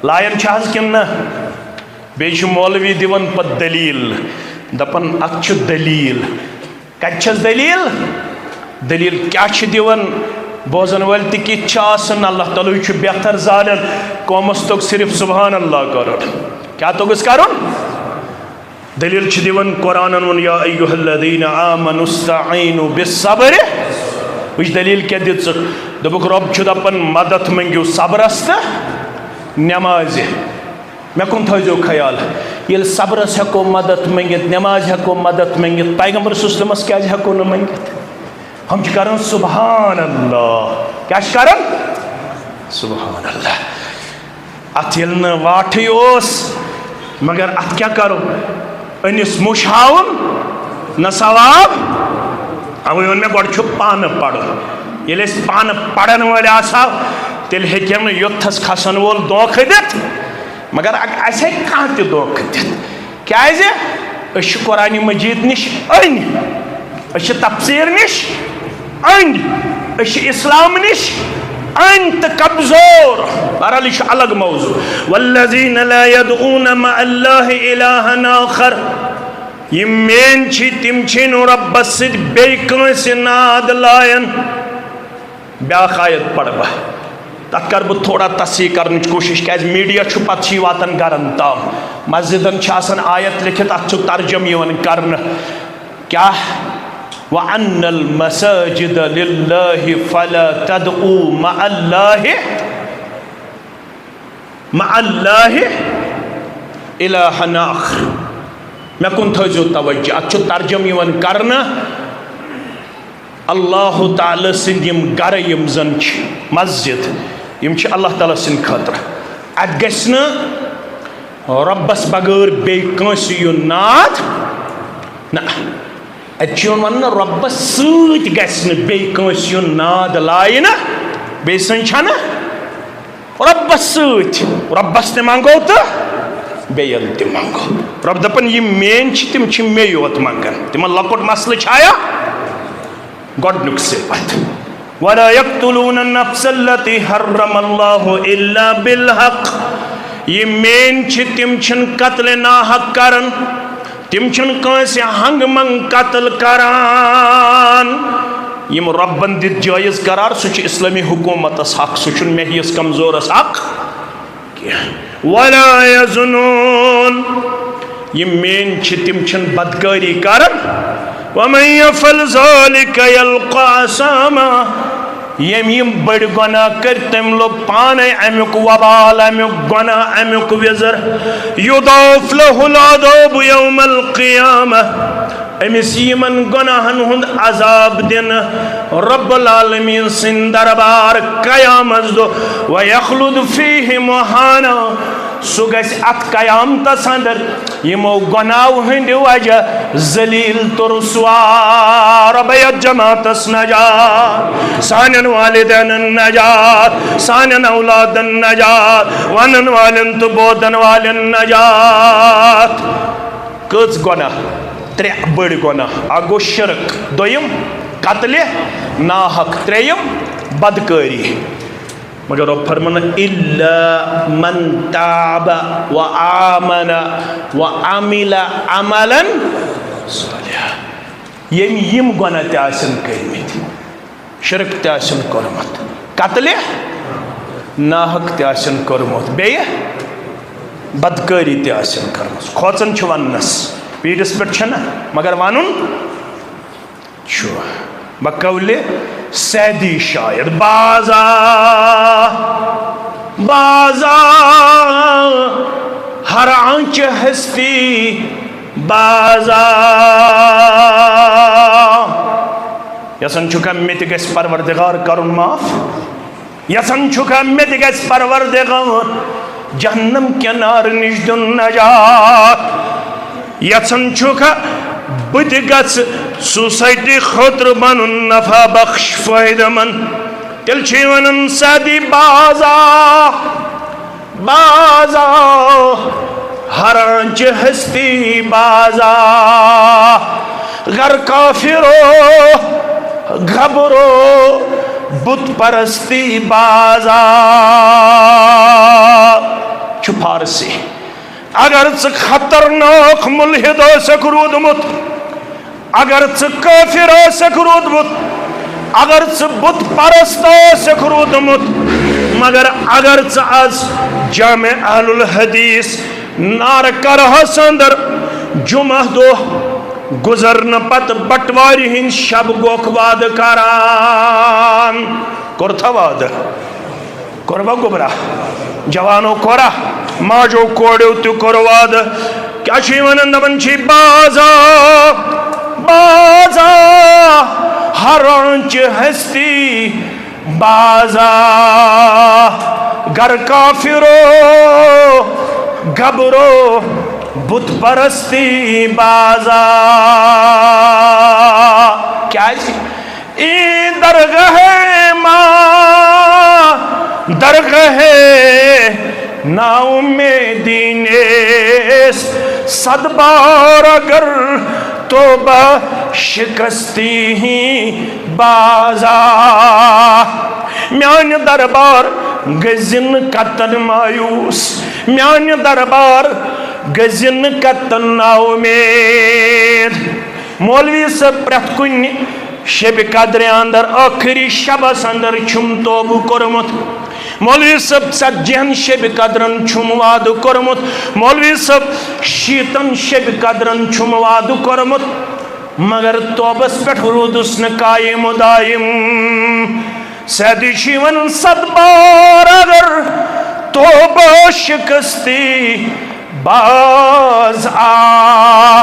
لایان چھِ حظ کِنہٕ نہ بیٚیہِ چھُ مولوی دِوان پتہٕ دلیٖل دپان اتھ چھُ دلیٖل کتہِ چھس دلیٖل کیٛاہ چھِ دِوان بوزن وٲلۍ تہِ کِتھ چھِ آسان اللہ تعالیٰ چھُ بہتر زانان قومس توٚگ صرف سبحان اللہ کرُن کیٛاہ توٚگُس کرُن دلیٖل چھِ دِوان قرآنن ووٚن یا ایُّہا الذیٖنَ آمنوا استعیٖنوا بالصبر وٕچھ دلیٖل کیٛاہ دِژٕکھ دوٚپُکھ رۄب چھُ دپان مدد منٛگِو صبرس تہٕ نٮ۪مازِ مےٚ کُن تھٲیزیو خیال ییٚلہِ صبرس ہٮ۪کو مدد منٛگِتھ نٮ۪مازِ ہٮ۪کو مدد منٛگِتھ پیغمبر صُلَّمس کیٛازِ ہٮ۪کو نہٕ منٛگِتھ ہم چھِ کران سبحان اللہ کیٛاہ چھِ کران سبحان اللہ اتھ ییٚلہِ نہٕ واٹھٕے اوس مگر اتھ کیٛاہ کرو أنِس مُشہاوُن نہ ثواب اوے ووٚن مےٚ گۄڈٕ چھُ پانہٕ پرُن ییٚلہِ أسۍ پانہٕ پرن وٲلۍ آسہو تیٚلہِ ہیٚکٮ۪م نہٕ یوٚتھس کھسن وول دھوکہٕ دِتھ مگر اَسہِ ہیٚکہِ کانٛہہ تہِ دھوکہٕ دِتھ کیٛازِ أسۍ چھِ قرآنِ مجیٖد نِش أنۍ أسۍ چھِ تفسیٖر نِش أنۍ أسۍ چھِ اِسلام نِش أنۍ تہٕ کمزور بہرحال یہِ چھُ الگ موضوع والذیٖنَ لا يدعون مع الله إلها آخر یِم میٲنۍ چھِ تِم چھِنہٕ رۄبس سۭتۍ بیٚیہِ کٲنٛسہِ ناد لایان بیٛاکھ آیت پرٕ بہٕ تتھ کرٕ بہٕ تھوڑا تصحیح کرنٕچ کوٗشش کیٛازِ میٖڈیا چھُ پتہٕ چھِ یہِ واتان گرن تام مسجدن چھِ آسان آیت لیکھِتھ اتھ چھُ ترجم یِوان کرنہٕ کیٛاہ وَأَنَّ الْمَسَاجِدَ لِلَّهِ فَلَا تَدْعُوا مَعَ اللَّهِ إِلَٰهًا آخر مےٚ کُن تھٲیزیو توجہ اتھ چھُ ترجم یِوان کرنہٕ اللہ تعالیٰ سٕنٛدۍ یِم گرٕ یِم زن چھِ مسجد یِم چھِ اللہ تعالیٰ سٕنٛدِ خٲطرٕ اتھ گژھِ نہٕ رۄبس بغٲر بیٚیہِ کٲنٛسہِ یُن ناد نہ اتہِ چھُ یِوان وننہٕ رۄبس سۭتۍ گژھِ نہٕ بیٚیہِ کٲنٛسہِ یُن ناد لاینہٕ بیٚیہِ سٕنٛدۍ چھنہٕ رۄبس سۭتۍ رۄبس تہِ منگو تہٕ بیٚیَن تہِ منگو رۄب دپان یِم میٲنۍ چھِ تِم چھِ مےٚ یوت منگان تِمن لۄکُٹ مسلہٕ چھایا گۄڈنیُک صفت وَلَا يَقْتُلُونَ النَّفْسَ الَّتِي حَرَّمَ اللَّهُ إِلَّا بِالْحَقِّ یِم میٲنۍ چھِ تِم چھِنہٕ قتلِ ناحق کران تِم چھِنہٕ کٲنٛسہِ ہنٛگہٕ منٛگہٕ قتل کران یِم رۄبن دِتھ جٲیز قرار سُہ چھُ اسلٲمی حکوٗمتس حق سُہ چھُنہٕ مےٚ ہِوِس کمزورس حق کینٛہہ وَلَا يَزْنُونَ یِم میٲنۍ چھِ تِم چھِنہٕ بدکٲری کران وَمَن يَفْعَلْ ذَلِكَ يَلْقَ عَثَامًا ییٚمۍ یِم بٔڑۍ گۄناہ کٔرۍ تٔمۍ لوٚگ پانے امیُک وبال امیُک گۄناہ امیُک وِزر یُضَاعَف لَهُ الْعَذَابُ یَوْمَ الْقِیامَةِ أمِس یِمن گۄناہن ہُنٛد عذاب دِنہٕ رۄب العالمیٖن سٕنٛدِ دربار قیامت دۄہ وَیَخْلُد فیٖہِ مُہانا سُہ گژھِ اتھ قیامتس انٛدر یِمو گۄناہو ہٕنٛدِ وجہ ذلیٖل تہٕ رُسوا رۄبے یتھ جماعتس نجات سانٮ۪ن والدینن نجات سانٮ۪ن اولادن نجات ونن والٮ۪ن تہٕ بودن والٮ۪ن نجات کٔژ گۄناہ ترٛےٚ بٔڑۍ گۄناہ اکھ گوٚو شرک دوٚیِم قتلِ ناحق ترٛیٚیِم بدکٲری مگر رۄب فرمان إِلَّا مَن تَابَ وَآمَنَ وَعَمِلَ عَمَلًا صالحًا ییٚمۍ یِم گۄناہ تہِ آسن کٔرمٕتۍ شرک تہِ آسن کوٚرمُت قتلِ ناحق تہِ آسن کوٚرمُت بیٚیہِ بدکٲری تہِ آسن کٔرمٕژ کھوژان چھُ وننس پیٖڈس پٮ۪ٹھ چھنہ مگر ونُن چھُ بقولِ سعدی شاید بازا بازا ہر آنچ ہستی بازا یسن چھکا مت گژھِ پروردگار کرن معاف یسن چھکا مت گژھِ پروردگار جہنم کے نار نش دن نجات یسن چھکا بت گژھِ سوسائٹی خاطر بنن نفع بخش فائدہ مند تیل چھ ونن سادی بازا بازا ہرانچ ہستی بازا گر کافرو گھبرو بت پرستی بازا چھ فارسی اگر ژٕ خطرناک ملحد ٲسکھ روٗدمُت اگر ژٕ کٲفر ٲسکھ روٗدمُت اگر ژٕ بت پرست ٲسکھ روٗدمُت مگر اگر ژٕ آز جامع اہل الحدیث نار کرہس اندر جمعہ دۄہ گزرن پت بٹواری ہند شب گوک واد کران کورتھا واد کوربا گبرا جوانو کورا ماجو کوڑیو تو کورواد کیا چھی ونن دبن چھی بازا بازا ہرانچ ہستی بازا گر کافرو گبرو بت پرستی بازا کیا ای درگاہ ماں درگاہ ناؤ میں دینیس صد بار اگر توبہ شکستی ہی بازا میان دربار گزن کتن مایوس میان دربار گزن کتن ناؤمید مولوی سے پرت کن شب قدر اندر آخری شبس اندر چھم توبہ کرمت مولوی صاحب ژتجیہن شب قدرن چھم وعد کورمت مولوی صاحب شیتن شب قدرن چھم وعد کورمت مگر توبس پہ رودس نہ قائم و دائم سیدی چھ ونن صد بار اگر توبہ شکستی باز آ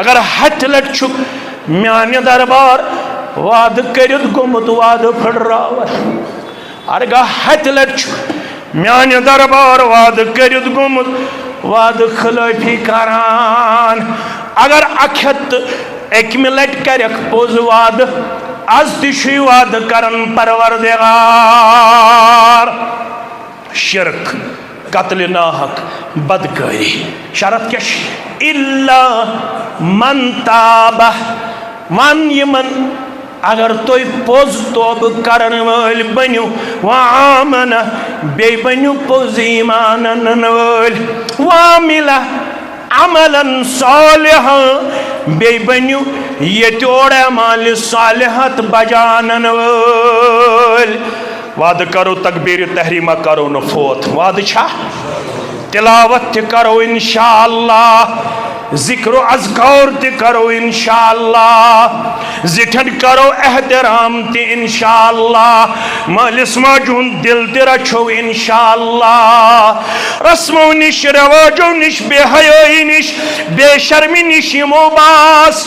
اگر ہتھ لٹ چھک میانہ دربار وعد کرت گومت وعد پھڑراوت ارگا ہتھ لٹ چھک میانہ دربار وعد کرت گومت وعد خلافی کران اگر اکھت اکمہ لٹ کرک پوز وعد از تشی وعد کرن پروردگار شرک قتل ناحق بدکاری شرط کش الا من تابہ ون یمن اگر توی پوز توب کرن وال بنیو وآمن بی بنیو پوز ایمانن وال واملہ عملا صالحا بی بنیو یتوڑ عمال صالحات بجانن وال وعد کرو تکبیر تحریمہ کرو نفوت وعد چھا تلاوت تی کرو انشاءاللہ ذکر و اذکار تی کرو انشاءاللہ زٹھن کرو احترام تی انشاءاللہ مالس ماجون دل تی رچھو انشاءاللہ رسمو نش رواجو نش بے حیائی نش بے شرمی نش مباس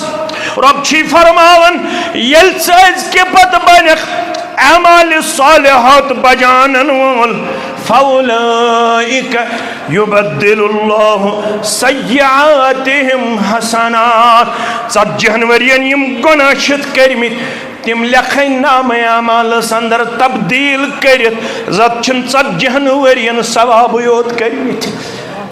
رب چھی فرماون یل چیز کے پت بنخ اعمال صالحات بجانن وول فاولئک یبدل اللہ سیئاتہم حسنات ژتجیہن ورین یم گناہ چھت کرمت تم لکھن نام اعمال اندر تبدیل کرت زت چھن ژتجیہن ورین ثواب یوت کرمت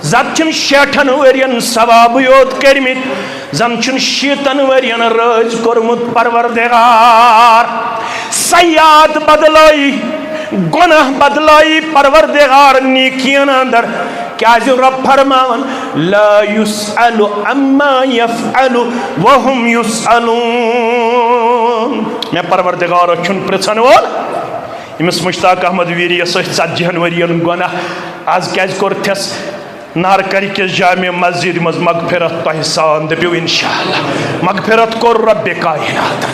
زت چھن شیٹھن ورین ثواب یوت کرمت زن چھن شیطن ورین رٲض کورمت پروردگار سیئات بدلائی گناہ بدلائی پروردگار نیکین اندر کیا رب فرماون لا يسأل عما يفعل وهم يسألون میں پروردگار چھن پرژھن وول یمس مشتاق احمد ویری ست ژتجیہن ورین گناہ آز کیاز کورتھس نارکری کس جامع مسجد مز مغفرت تہ سان دپیو انشاءاللہ مغفرت کور رب کائنات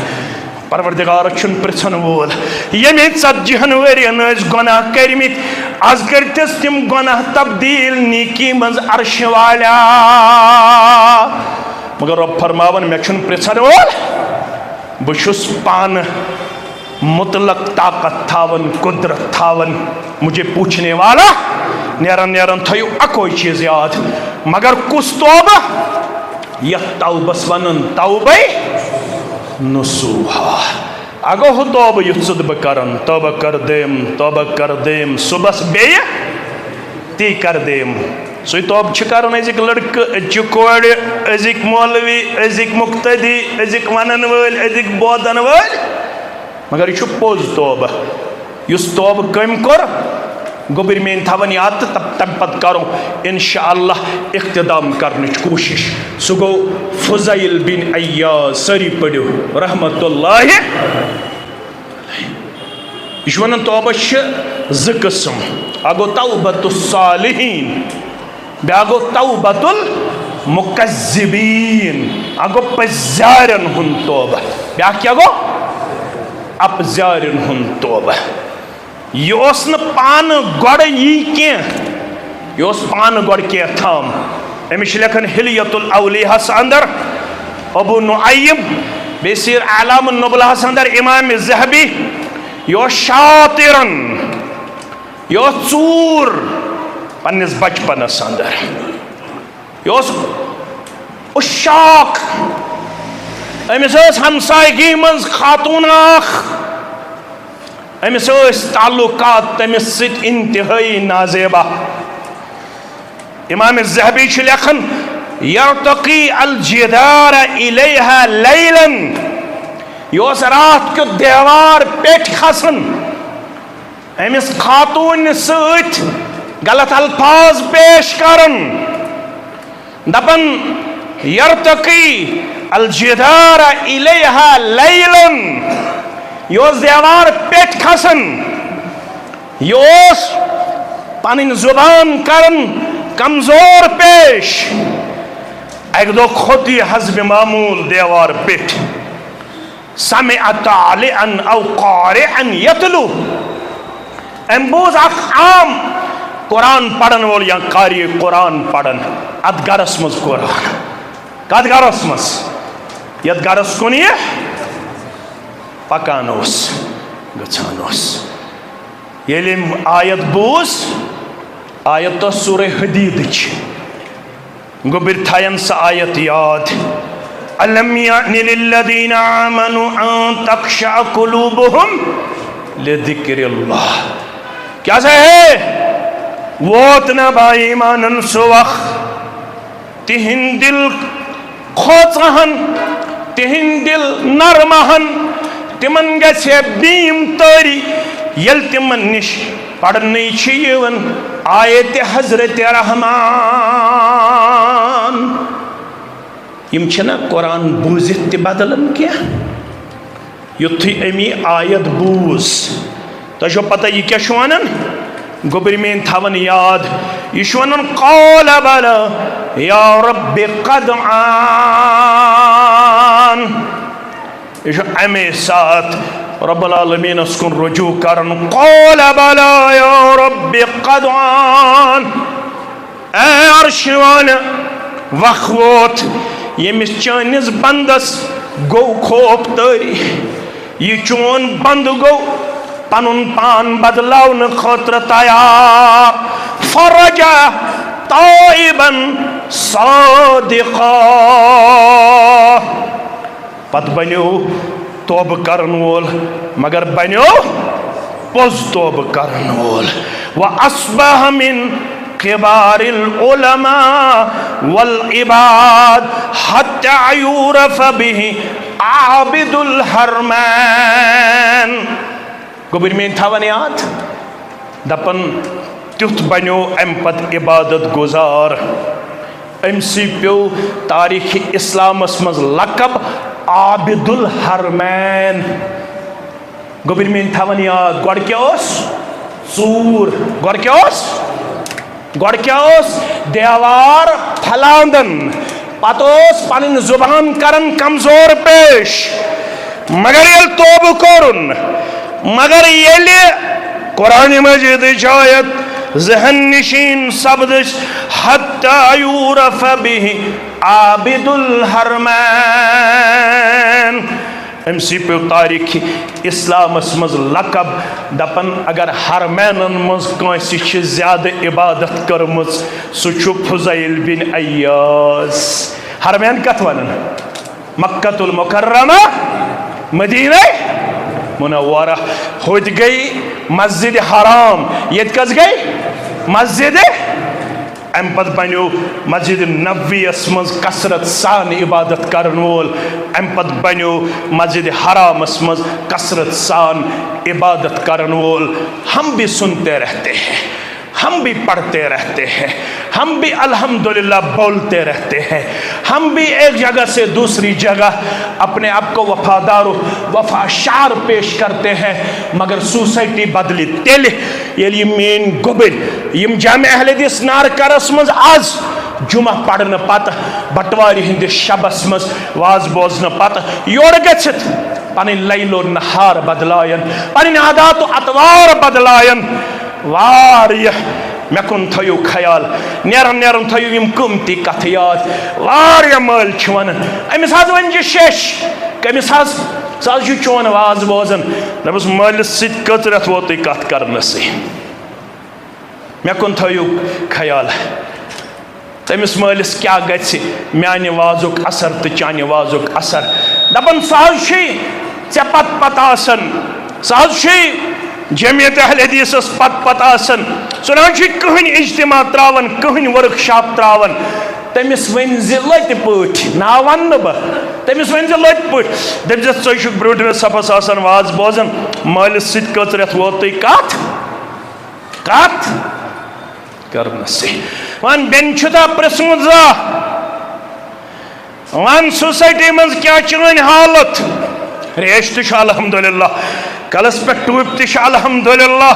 پروردگار چھن پرژھن وول یمی ژتجیہن ورین گناہ کرمت آز کرتس تم گناہ تبدیل نیکی مز عرش والا مگر رب فرماون میں چھن پرژھن وول بشس پان مطلق طاقت تھاون قدرت تھاون مجھے پوچھنے والا نیرن نیرن تھیو اکوئی چیز یاد مگر کس توبہ یہ توبس ونن توبہ نصوحا اگو ہو توبہ یسد بکرن توبہ کر دیم صبح بے تی کر دیم سوی توب چھکارن ازک لڑک ازک کوڑ ازک مولوی ازک مقتدی ازک ونن ول ازک بودن ول مگر یہ پوز توبہ اس توبہ کم کر گوبر میں تھاون یاد تب تم پت کرو انشاءاللہ اقتدام کرنچ کوشش سو گو فضیل بن ایاز سری پڑھو رحمت اللہ یہ ونان توبہ زٕ قسم اگو توبۃ الصالحین بیاکھ گو توبۃ المکذبین اگو پزیارن ہن توبہ بیاکھ کیا گو اپزیارن ہن توبہ یہ اس نا پان گوڑ یہ کیا یہ اس پان گوڑ کیا تھام امیش لکھن حلیت الاولیہ اندر ابو نعیم بیسیر اعلام النبلہ اندر امام زہبی یہ شاطرن یہ چور پنس بچپن اندر یہ اشاق امس ہمسائگی من خاتون امس تعلقات تمس ست انتہائی نازیبہ امام الذہبی چھ لکھن یرتقی الجدار الیہا لیلن یہ رات کو دیوار پیٹ کھسن امس خاتون ست غلط الفاظ پیش کرن دپن یرتقی الجدار الیہا لیلن یہ دیوار پیٹ کھسن یہ پنن زبان کرن کمزور پیش ایک دو خودی حزب معمول دیوار پیٹ سمع طالعا او قارعا یتلو امبوز اخ عام قرآن پڑھن وول یا قاری قرآن پڑھن ات گرس مز قرآن کت گرس مز یت گرس کن یہ پکان اوس گژھان اوس ییٚلہِ أمۍ آیت بوٗز آیت تو سورہ حدیدٕچ گوٚبٕرۍ تھاین سۄ آیت یاد ألم يأن للذين آمنوا أن تخشع قلوبهم لذكر الله کیا سے ہے ووت نہ با ایمانن سو وقت تہن دل کھوژہن تہن دل نرمہن تمن گژھِ بیم تٲری ییٚلہِ تمن نش پرنٕے چھِ یِوان آیت حضرت رحمان یم چھنا قرآن بوزِتھ تہِ بدلن کینٛہہ یُتھُے امی آیت بوز تۄہہِ چھو پتہ یہِ کیٛاہ چھُ ونان گوٚبٕرۍ میٲنۍ تھاون یاد یہ چھُ ونان قال بلى یا رب قد آن یہ چھُ امے ساتھ رب العالمین اس کن رجوع کرن قال بلى یا رب قد آن اے عرش والا وق ووت یمس چٲنِس بندس گو خوف تٲری یہ چون بند گو پنن پان بدلاون خاطر تیار فرجا طائبا صادقا پت بنیو توبہ کرن وول مگر بنیو پوز توبہ کرن وول وَأَصْبَحَ مِن كبار العلماء والعباد حتى يعرف به عابد الحرمان گوبر مین تھاون یاد دپن تیُتھ بنیو ام پت عبادت گزار ام سی پیو تاریخ اسلامس مز لقب عابد الحرمین گوبر مین تھاون یاد گوڑ کیا اس ژوٗر گوڑ کیا اس گوڑ کیا اس دیوار پھلاندن پتوس پنن زبان کرن کمزور پیش مگر یل توبہ کرن مگر یل قرآن مجید آیت ذہن نشین سبدش حتی یعرف به عابد الحرمین امسی پیو تاریخ اسلام مز لقب دپن اگر حرمینن مز کنسی چھ زیادہ عبادت کرمز سہ فضیل بن ایاز. حرمین کت ونن؟ مکۃ المکرمہ، مدینہ منورہ. ہوت گئی مسجد حرام، یہ کس گئی مسجد. ام پت بنیو مسجد نبوی اس مز کثرت سان عبادت کرن وول. ام پت بنیو مسجد حرام اس مز کثرت سان عبادت کرن وول. ہم بھی سنتے رہتے ہیں، ہم بھی پڑھتے رہتے ہیں، ہم بھی الحمدللہ بولتے رہتے ہیں، ہم بھی ایک جگہ سے دوسری جگہ اپنے آپ کو وفادار و وفاشار پیش کرتے ہیں، مگر سوسائٹی بدلی تیل یلی مین گوبر یم جامع اہل حدیث نارکرس مز آز جمعہ پڑھنے پتہ بٹواری ہندس شبس مز واز بوزن پتہ یور گچھت پنن لیل و نہار بدلائن، پنن عادات و اطوار بدلائن. واریہ مے کن تھیو خیال، نیرن نیرن تھیو یم قیمتی کتھ یاد. واریہ مل چھ ونن امس حظ ون جہ شش کمس حظ سہ حظ چھ چون واز بوزن. دپس مٲلِس سۭتۍ کٔژ رٮ۪تھ ووتُے کتھ کرنسٕے. مے کن تھیو خیال تٔمِس مٲلِس کیٛاہ گژھِ میانہِ وازُک اثر تہٕ چانہِ وازُک اثر. دپان سُہ حظ چھُے ژےٚ پتہٕ آسان، سُہ حظ چھُے جمعیت اہل حدیثس پتہٕ آسان، سُہ نہ حظ چھُے کٕہٕنۍ اجتماع تراوان، کٕہٕنۍ ورک شاپ تراوان. تٔمِس ؤنۍ زِ لٔٹہِ پٲٹھۍ، ناو ونہٕ نہٕ بہٕ، تٔمِس ؤنۍ زِ لٔٹہِ پٲٹھۍ دٔپزٮ۪س ژٕ چھُکھ برٛوٗنٛٹھمِس صفس آسان واز بوزان، مٲلِس سۭتۍ کٔژ رٮ۪تھ ووتُے کتھ کرنسٕے. ون بیٚنہِ چھُتھا پرٛژھمُت زانٛہہ ون سوسائٹی منٛز کیٛاہ چٲنۍ حالت؟ ریش تہِ چھُ الحمدللہ، کلس پٮ۪ٹھ ٹوٗپۍ تہِ چھِ الحمدللہ.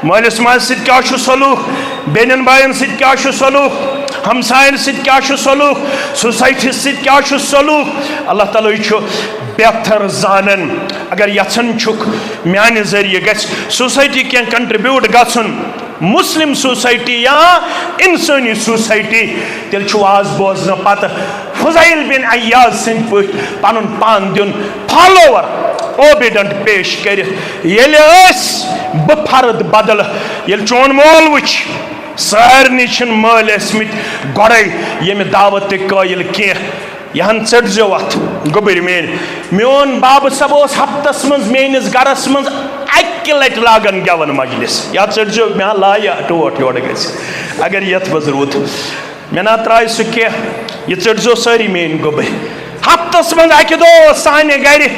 مٲلِس ماجہِ سۭتۍ کیٛاہ چھُ سلوٗک، بیٚنٮ۪ن بایَن سۭتۍ کیٛاہ چھُ سلوٗک، ہمساین سۭتۍ کیٛاہ چھُ سلوٗک، سوسائٹی سۭتۍ کیٛاہ چھُ سلوٗک. اللہ تعالیٰ چھُ بہتر زانن. اگر یژھان چھُکھ میانہِ ذٔریعہٕ گژھِ سوسائٹی کینٛہہ کنٹربیوٗٹ گژھُن، مسلم سوسائٹی یا انسانی سوسائٹی، تیٚلہِ چھُ واز بوزنہٕ پتہٕ فضیل بن ایاز سٕنٛدۍ پٲٹھۍ پنُن پان دیُن فالوور اوبیڈنٹ پیش کٔرِتھ. ییٚلہِ ٲسۍ بہٕ فرد بدل، ییٚلہِ چون مول وٕچھ سارنٕے چھِنہٕ مٲلۍ ٲسمٕتۍ گۄڈَے ییٚمہِ دعوتٕکۍ قٲیِل کینٛہہ. یہن ژٔٹزیو اتھ گوٚبٕرۍ میٲنۍ. میون بابہٕ صٲب اوس ہفتس منٛز میٲنِس گرس منٛز اکہِ لٹہِ لاگان گٮ۪ون مجلس. یا ژٔٹزیو مےٚ ہا لایہِ ٹوٹھ یورٕ گژھِ اگر یتھ منٛز روٗد. مےٚ نا ترٛایہِ سُہ کینٛہہ، یہِ ژٔٹزیو سٲری میٲنۍ گوٚبٕرۍ. ہفتس منٛز اکہِ دۄہ اوس سانہِ گرِ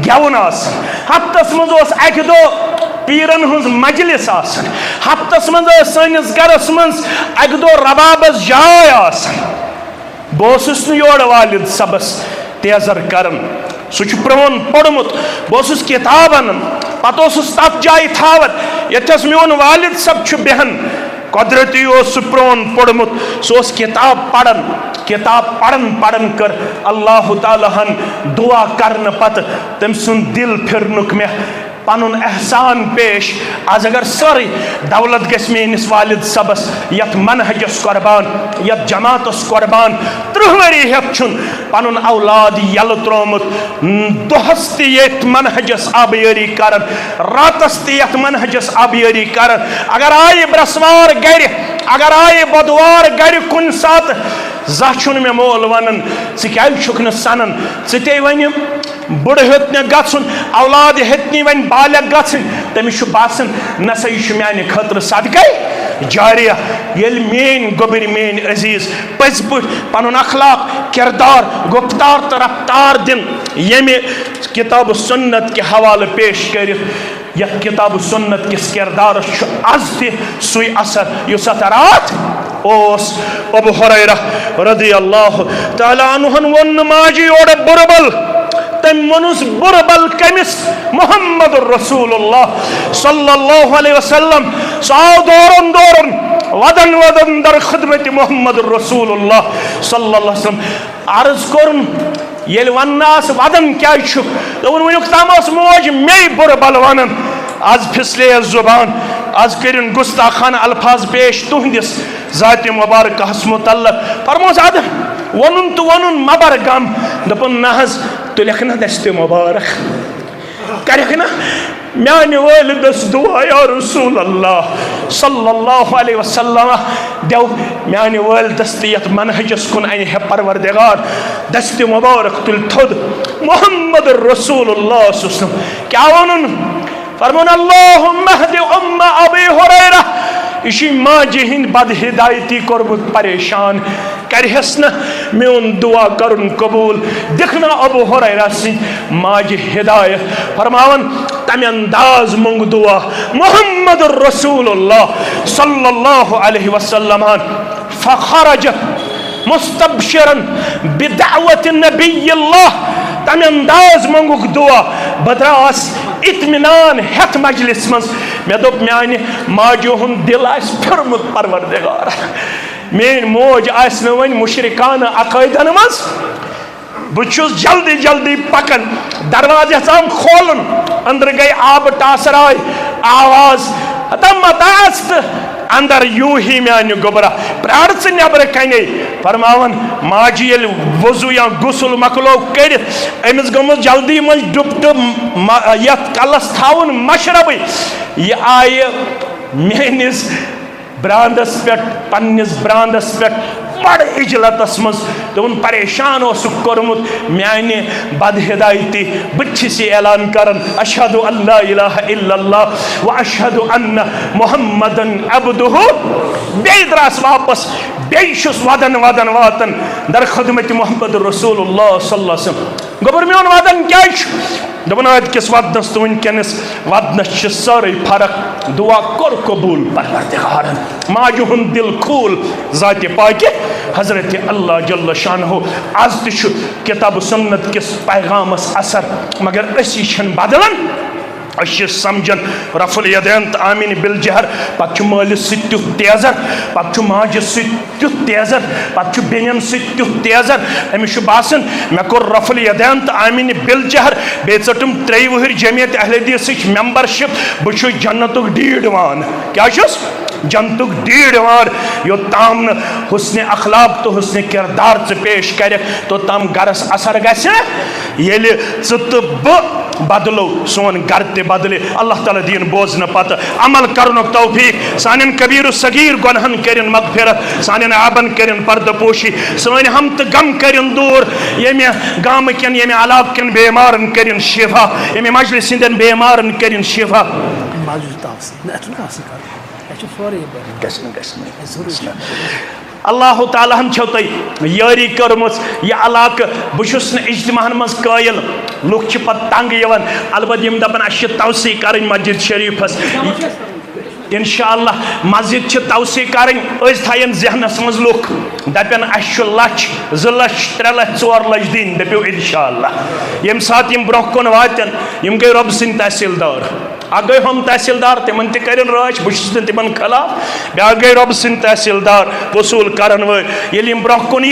گٮ۪وُن آسان، ہفتس منٛز اوس اکہِ دۄہ پیرن ہٕنٛز مجلس آسان، ہفتس منٛز ٲس سٲنِس گرس منٛز اکہِ دۄہ ربابس جاے آسان. بہٕ اوسُس نہٕ یورٕ والد صبس تیزر کران، سُہ چھُ پرٛون پوٚرمُت. بہٕ اوسُس کِتاب انان، پتہٕ اوسُس تتھ جایہِ تھاوان ییٚتھس میون والد صب چھُ بیہان. قۄدرتی اوس سُہ پرٛون پوٚرمُت، سُہ اوس کِتاب پران. کِتاب پران کٔر اللہ تعالیٰ ہن دعا کرنہٕ پتہٕ تٔمۍ سُنٛد دل پھِرنُک مےٚ پنُن احسان پیش. آز اگر سٲرٕے دولت گژھِ میٲنِس والد صبس یتھ منہجس قربان، یتھ جماعتس قربان. 30 ؤری ہٮ۪تھ چھُن پنُن اولاد یلہٕ ترومُت، دۄہس تہِ ییٚتھۍ منہجس آبیٲری کران، راتس تہِ یتھ منہجس آبیٲری کران. اگر آیہِ برٛسوار گرِ، اگر آیہِ بۄدوار گرِ کُنہِ ساتہٕ، زانٛہہ چھُنہٕ مےٚ مول ونان ژٕ کیٛازِ چھُکھ نہٕ سنان، ژٕ تے ونہِ بُڑٕ ہیوٚت نہٕ گژھُن، اولاد ہیٚتہِ نہٕ وۄنۍ بالغ گژھٕنۍ. تٔمِس چھُ باسان نہ سا یہِ چھُ میانہِ خٲطرٕ صدقے جاریہ. ییٚلہِ میٲنۍ گوٚبٕرۍ میٲنۍ عزیٖز پٔزۍ پٲٹھۍ پنُن اخلاق، کردار، گفتار تہٕ رفتار دِن ییٚمہِ کتاب سنت کہِ حوالہٕ پیش کٔرِتھ، یتھ کتاب سنت کِس کردارس چھُ آز تہِ سُے اثر یُس اتھ راتھ اوس. ابو ہریرہ رضی اللہ تعالیٰ عنہن ووٚن نہٕ ماجہِ یورٕ بُربل، تٔمۍ ووٚنُس بُربل کٔمِس؟ محمد رسول اللہ صلی اللہ علیہ وسلم. سُہ آو دورن دورن ودن ودن در خدمت محمد رسول اللہ صلی اللہ علیہ وسلم. عرض کوٚرُن ییٚلہِ وننس ودن کیٛازِ چھُ؟ دوٚپُن وُنیُک تام ٲس موج مے بُربل ونان، آز پھسلیس زبان، آز کٔرِن گُستاخانہ الفاظ پیش تُہنٛدِس ذاتِ مبارکہس متعلق. فرموس ادٕ وونُن تہٕ وونُن مبر غم. دوٚپُن نہ حظ تلکھ نا دست مبارک کرکھ نا میانہ والدس دعا یا رسول اللہ صلی اللہ علیہ وسلم دیو میانہ والدس تیت منہجس کن این ہے پروردگار دست مبارک تل تھد محمد رسول اللہ صلی اللہ علیہ وسلم کیا ونن فرمون اللہم اہد ام ابی ہریرہ اسی ماجی ہند بد ہدایتی کربت پریشان کرہس نا میون دعا کرن قبول دکھنا ابو ہریرہ سی ماجی ہدایت فرماون تمی انداز منگ دعا محمد رسول اللہ صلی اللہ علیہ وسلم فخرج مستبشرا بدعوت نبی اللہ تمی انداز منگوک دعا بدراس اطمینان ہتھ مجلس مز میں دوپ میانی ماجو ہن دل آس پھرمت پروردگار مین موج آس نوین مشرکان عقائدن مز بچوس جلدی جلدی پکن دروازہ سام کھولن اندر گئی آب ٹاسر آئی آواز تمت آست اندر یوں ہی میانی گبرہ پرار سے نبر کنی فرماون ماجی وضو یا غسل مکلو کرت امس گمز جلدی من ڈبٹ یت کلس تھاون مشربی یہ آئی میانس براندس پہ پنس براندس پہ بڑ اجلتس مز دون پریشان کورمت میانہ بد ہدایتی بچسی اعلان کرن اشہد ان لا الہ الا اللہ و اشہد ان محمدن عبدہ بی دراس واپس بیشس ودن ودن واتن در خدمت محمد رسول اللہ صلی اللہ علیہ وسلم گبر میون ودن کیا دپن آد کس ودنس تو ونکس ودنس چھ ساری فرق دعا کر قبول پروردگارن ماجہ ہن دل کھول ذات پاک حضرت اللہ جل شانہ آز تہ کتاب سنت کس پیغامس اثر مگر اسی چھن بدلن اسی سمجھن رفع الیدین تو آمین بالجہر پتہ مالس ست تیُتھ تیزر پتہ ماجس ست تیُتھ تیزر پتہ بینین ست تیُتھ تیزر امس باسان مے کور رفع الیدین تو آمین بالجہر بے ژٹم 3 وہر جمعیت اہل حدیث ممبرشپ بہ جنتک ڈیڈوان کیا چھس جنتک ڈیڈوان یوتام حسن اخلاق تو حسن کردار ژٕ پیش کرک توتام گرس اثر گژھِ ییٚلہِ ژٕ تہٕ بہٕ بدلو سون گر تہ بدلے اللہ تعالیٰ دین بوزن پتہ عمل کرنک توفیق سانن کبیر و صغیر گنہن کرن مغفرت سانن آبن کرن پردہ پوشی سان ہم تو غم کرن دور یمہ گام کن یمہ علاقہ کن بیمارن کرن شفا یمہ مجلس ہندن بیمارن کرن شفا اللہ تعالیٰ ہن چھو تھی یاری کرمس یہ علاقہ بشس نا اجتماع مز قائل لوگ چھ پت تنگ یوان البتہ یم دپن اس توسیع کرن مسجد شریفس انشاءاللہ مسجد چھ توسیع کرن اس تھین ذہنس مز لوگ دپن اس لچھ 2 لچھ 3 لچھ 4 لچھ دین دپیو انشاءاللہ یم سات یم برہ کن واتن یم گئی رب سن تحصیلدار اگ گئی ہم تحصیلدار تمن تہ کرن راچ بشس نہ تمن خلاف بیا گئی رب سن تحصیلدار وصول کرن ول یل یم برہ کن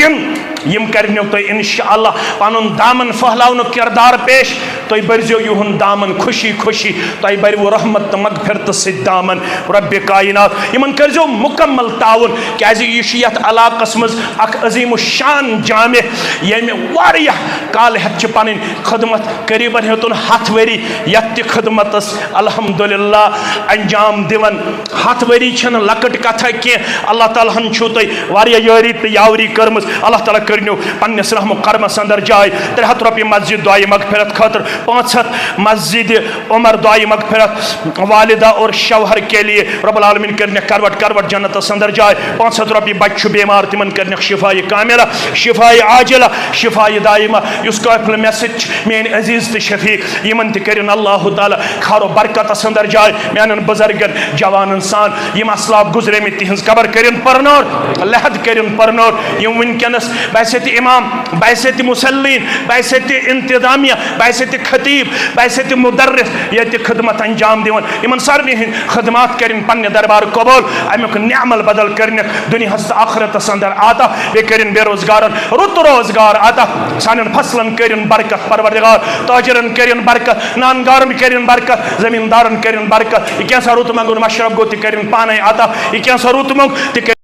یم کرنو تو انشاءاللہ پنن دامن پھہلاون کردار پیش تو برزیو یہن دامن خوشی خوشی تو برو رحمت تو مغفرت سے دامن رب کائنات یمن کرزو مکمل تعاون کیاز یہ یت علاقس مز اک عظیم الشان جامع یم واریہ کال ہت پن خدمت قریب ہتن 7 وری یت خدمتس الحمدللہ انجام دیون 7 وری چھن لکٹ کتھا کی اللہ تعالیٰ ہن چھو تھی واریہ یاری تو یاوری کرمز اللہ تعالیٰ کرنو پنس رحم و کرمس اندر جائے 300 رۄپیہِ مسجد دعائے مغفرت خاطر 500 مسجد عمر دعائے مغفرت والدہ اور شوہر کے لیے رب العالمین کرنے کروٹ جنت اندر جائے 500 رۄپیہِ بچہ بیمار تمن کرنے شفاء کاملہ شفاء عاجلہ شفاء دائمہ اس قافل میسج مین عزیز تو شفیق یمن تہ کرن اللہ تعالیٰ خار و برکت اندر جائے میانن بزرگن جوانن سان یم اسلاف گزرے میں تہذ قبر کرن پرنور لحد کرن پرنور یم ونکس بحثیت امام بحثیت مسلین بحثیت انتظامیہ بحثیت خطیب بحثیت مدرس یہ خدمت انجام دیون یمن سارنی ہند خدمات کرن پنہ دربار قبول امیک نعمل بدل کرن دنیا ہست آخرت اندر آتا بے کرن بے روزگارن رت روزگار آتا سانن فصلن کرن برکت پروردگار تاجرن کرن برکت نانگارن کرن برکت زمیندارن کرن برکت یہ کیسا رت منگن مشرب گو تہ کرن پانے آتا یہ کیسا رت منگ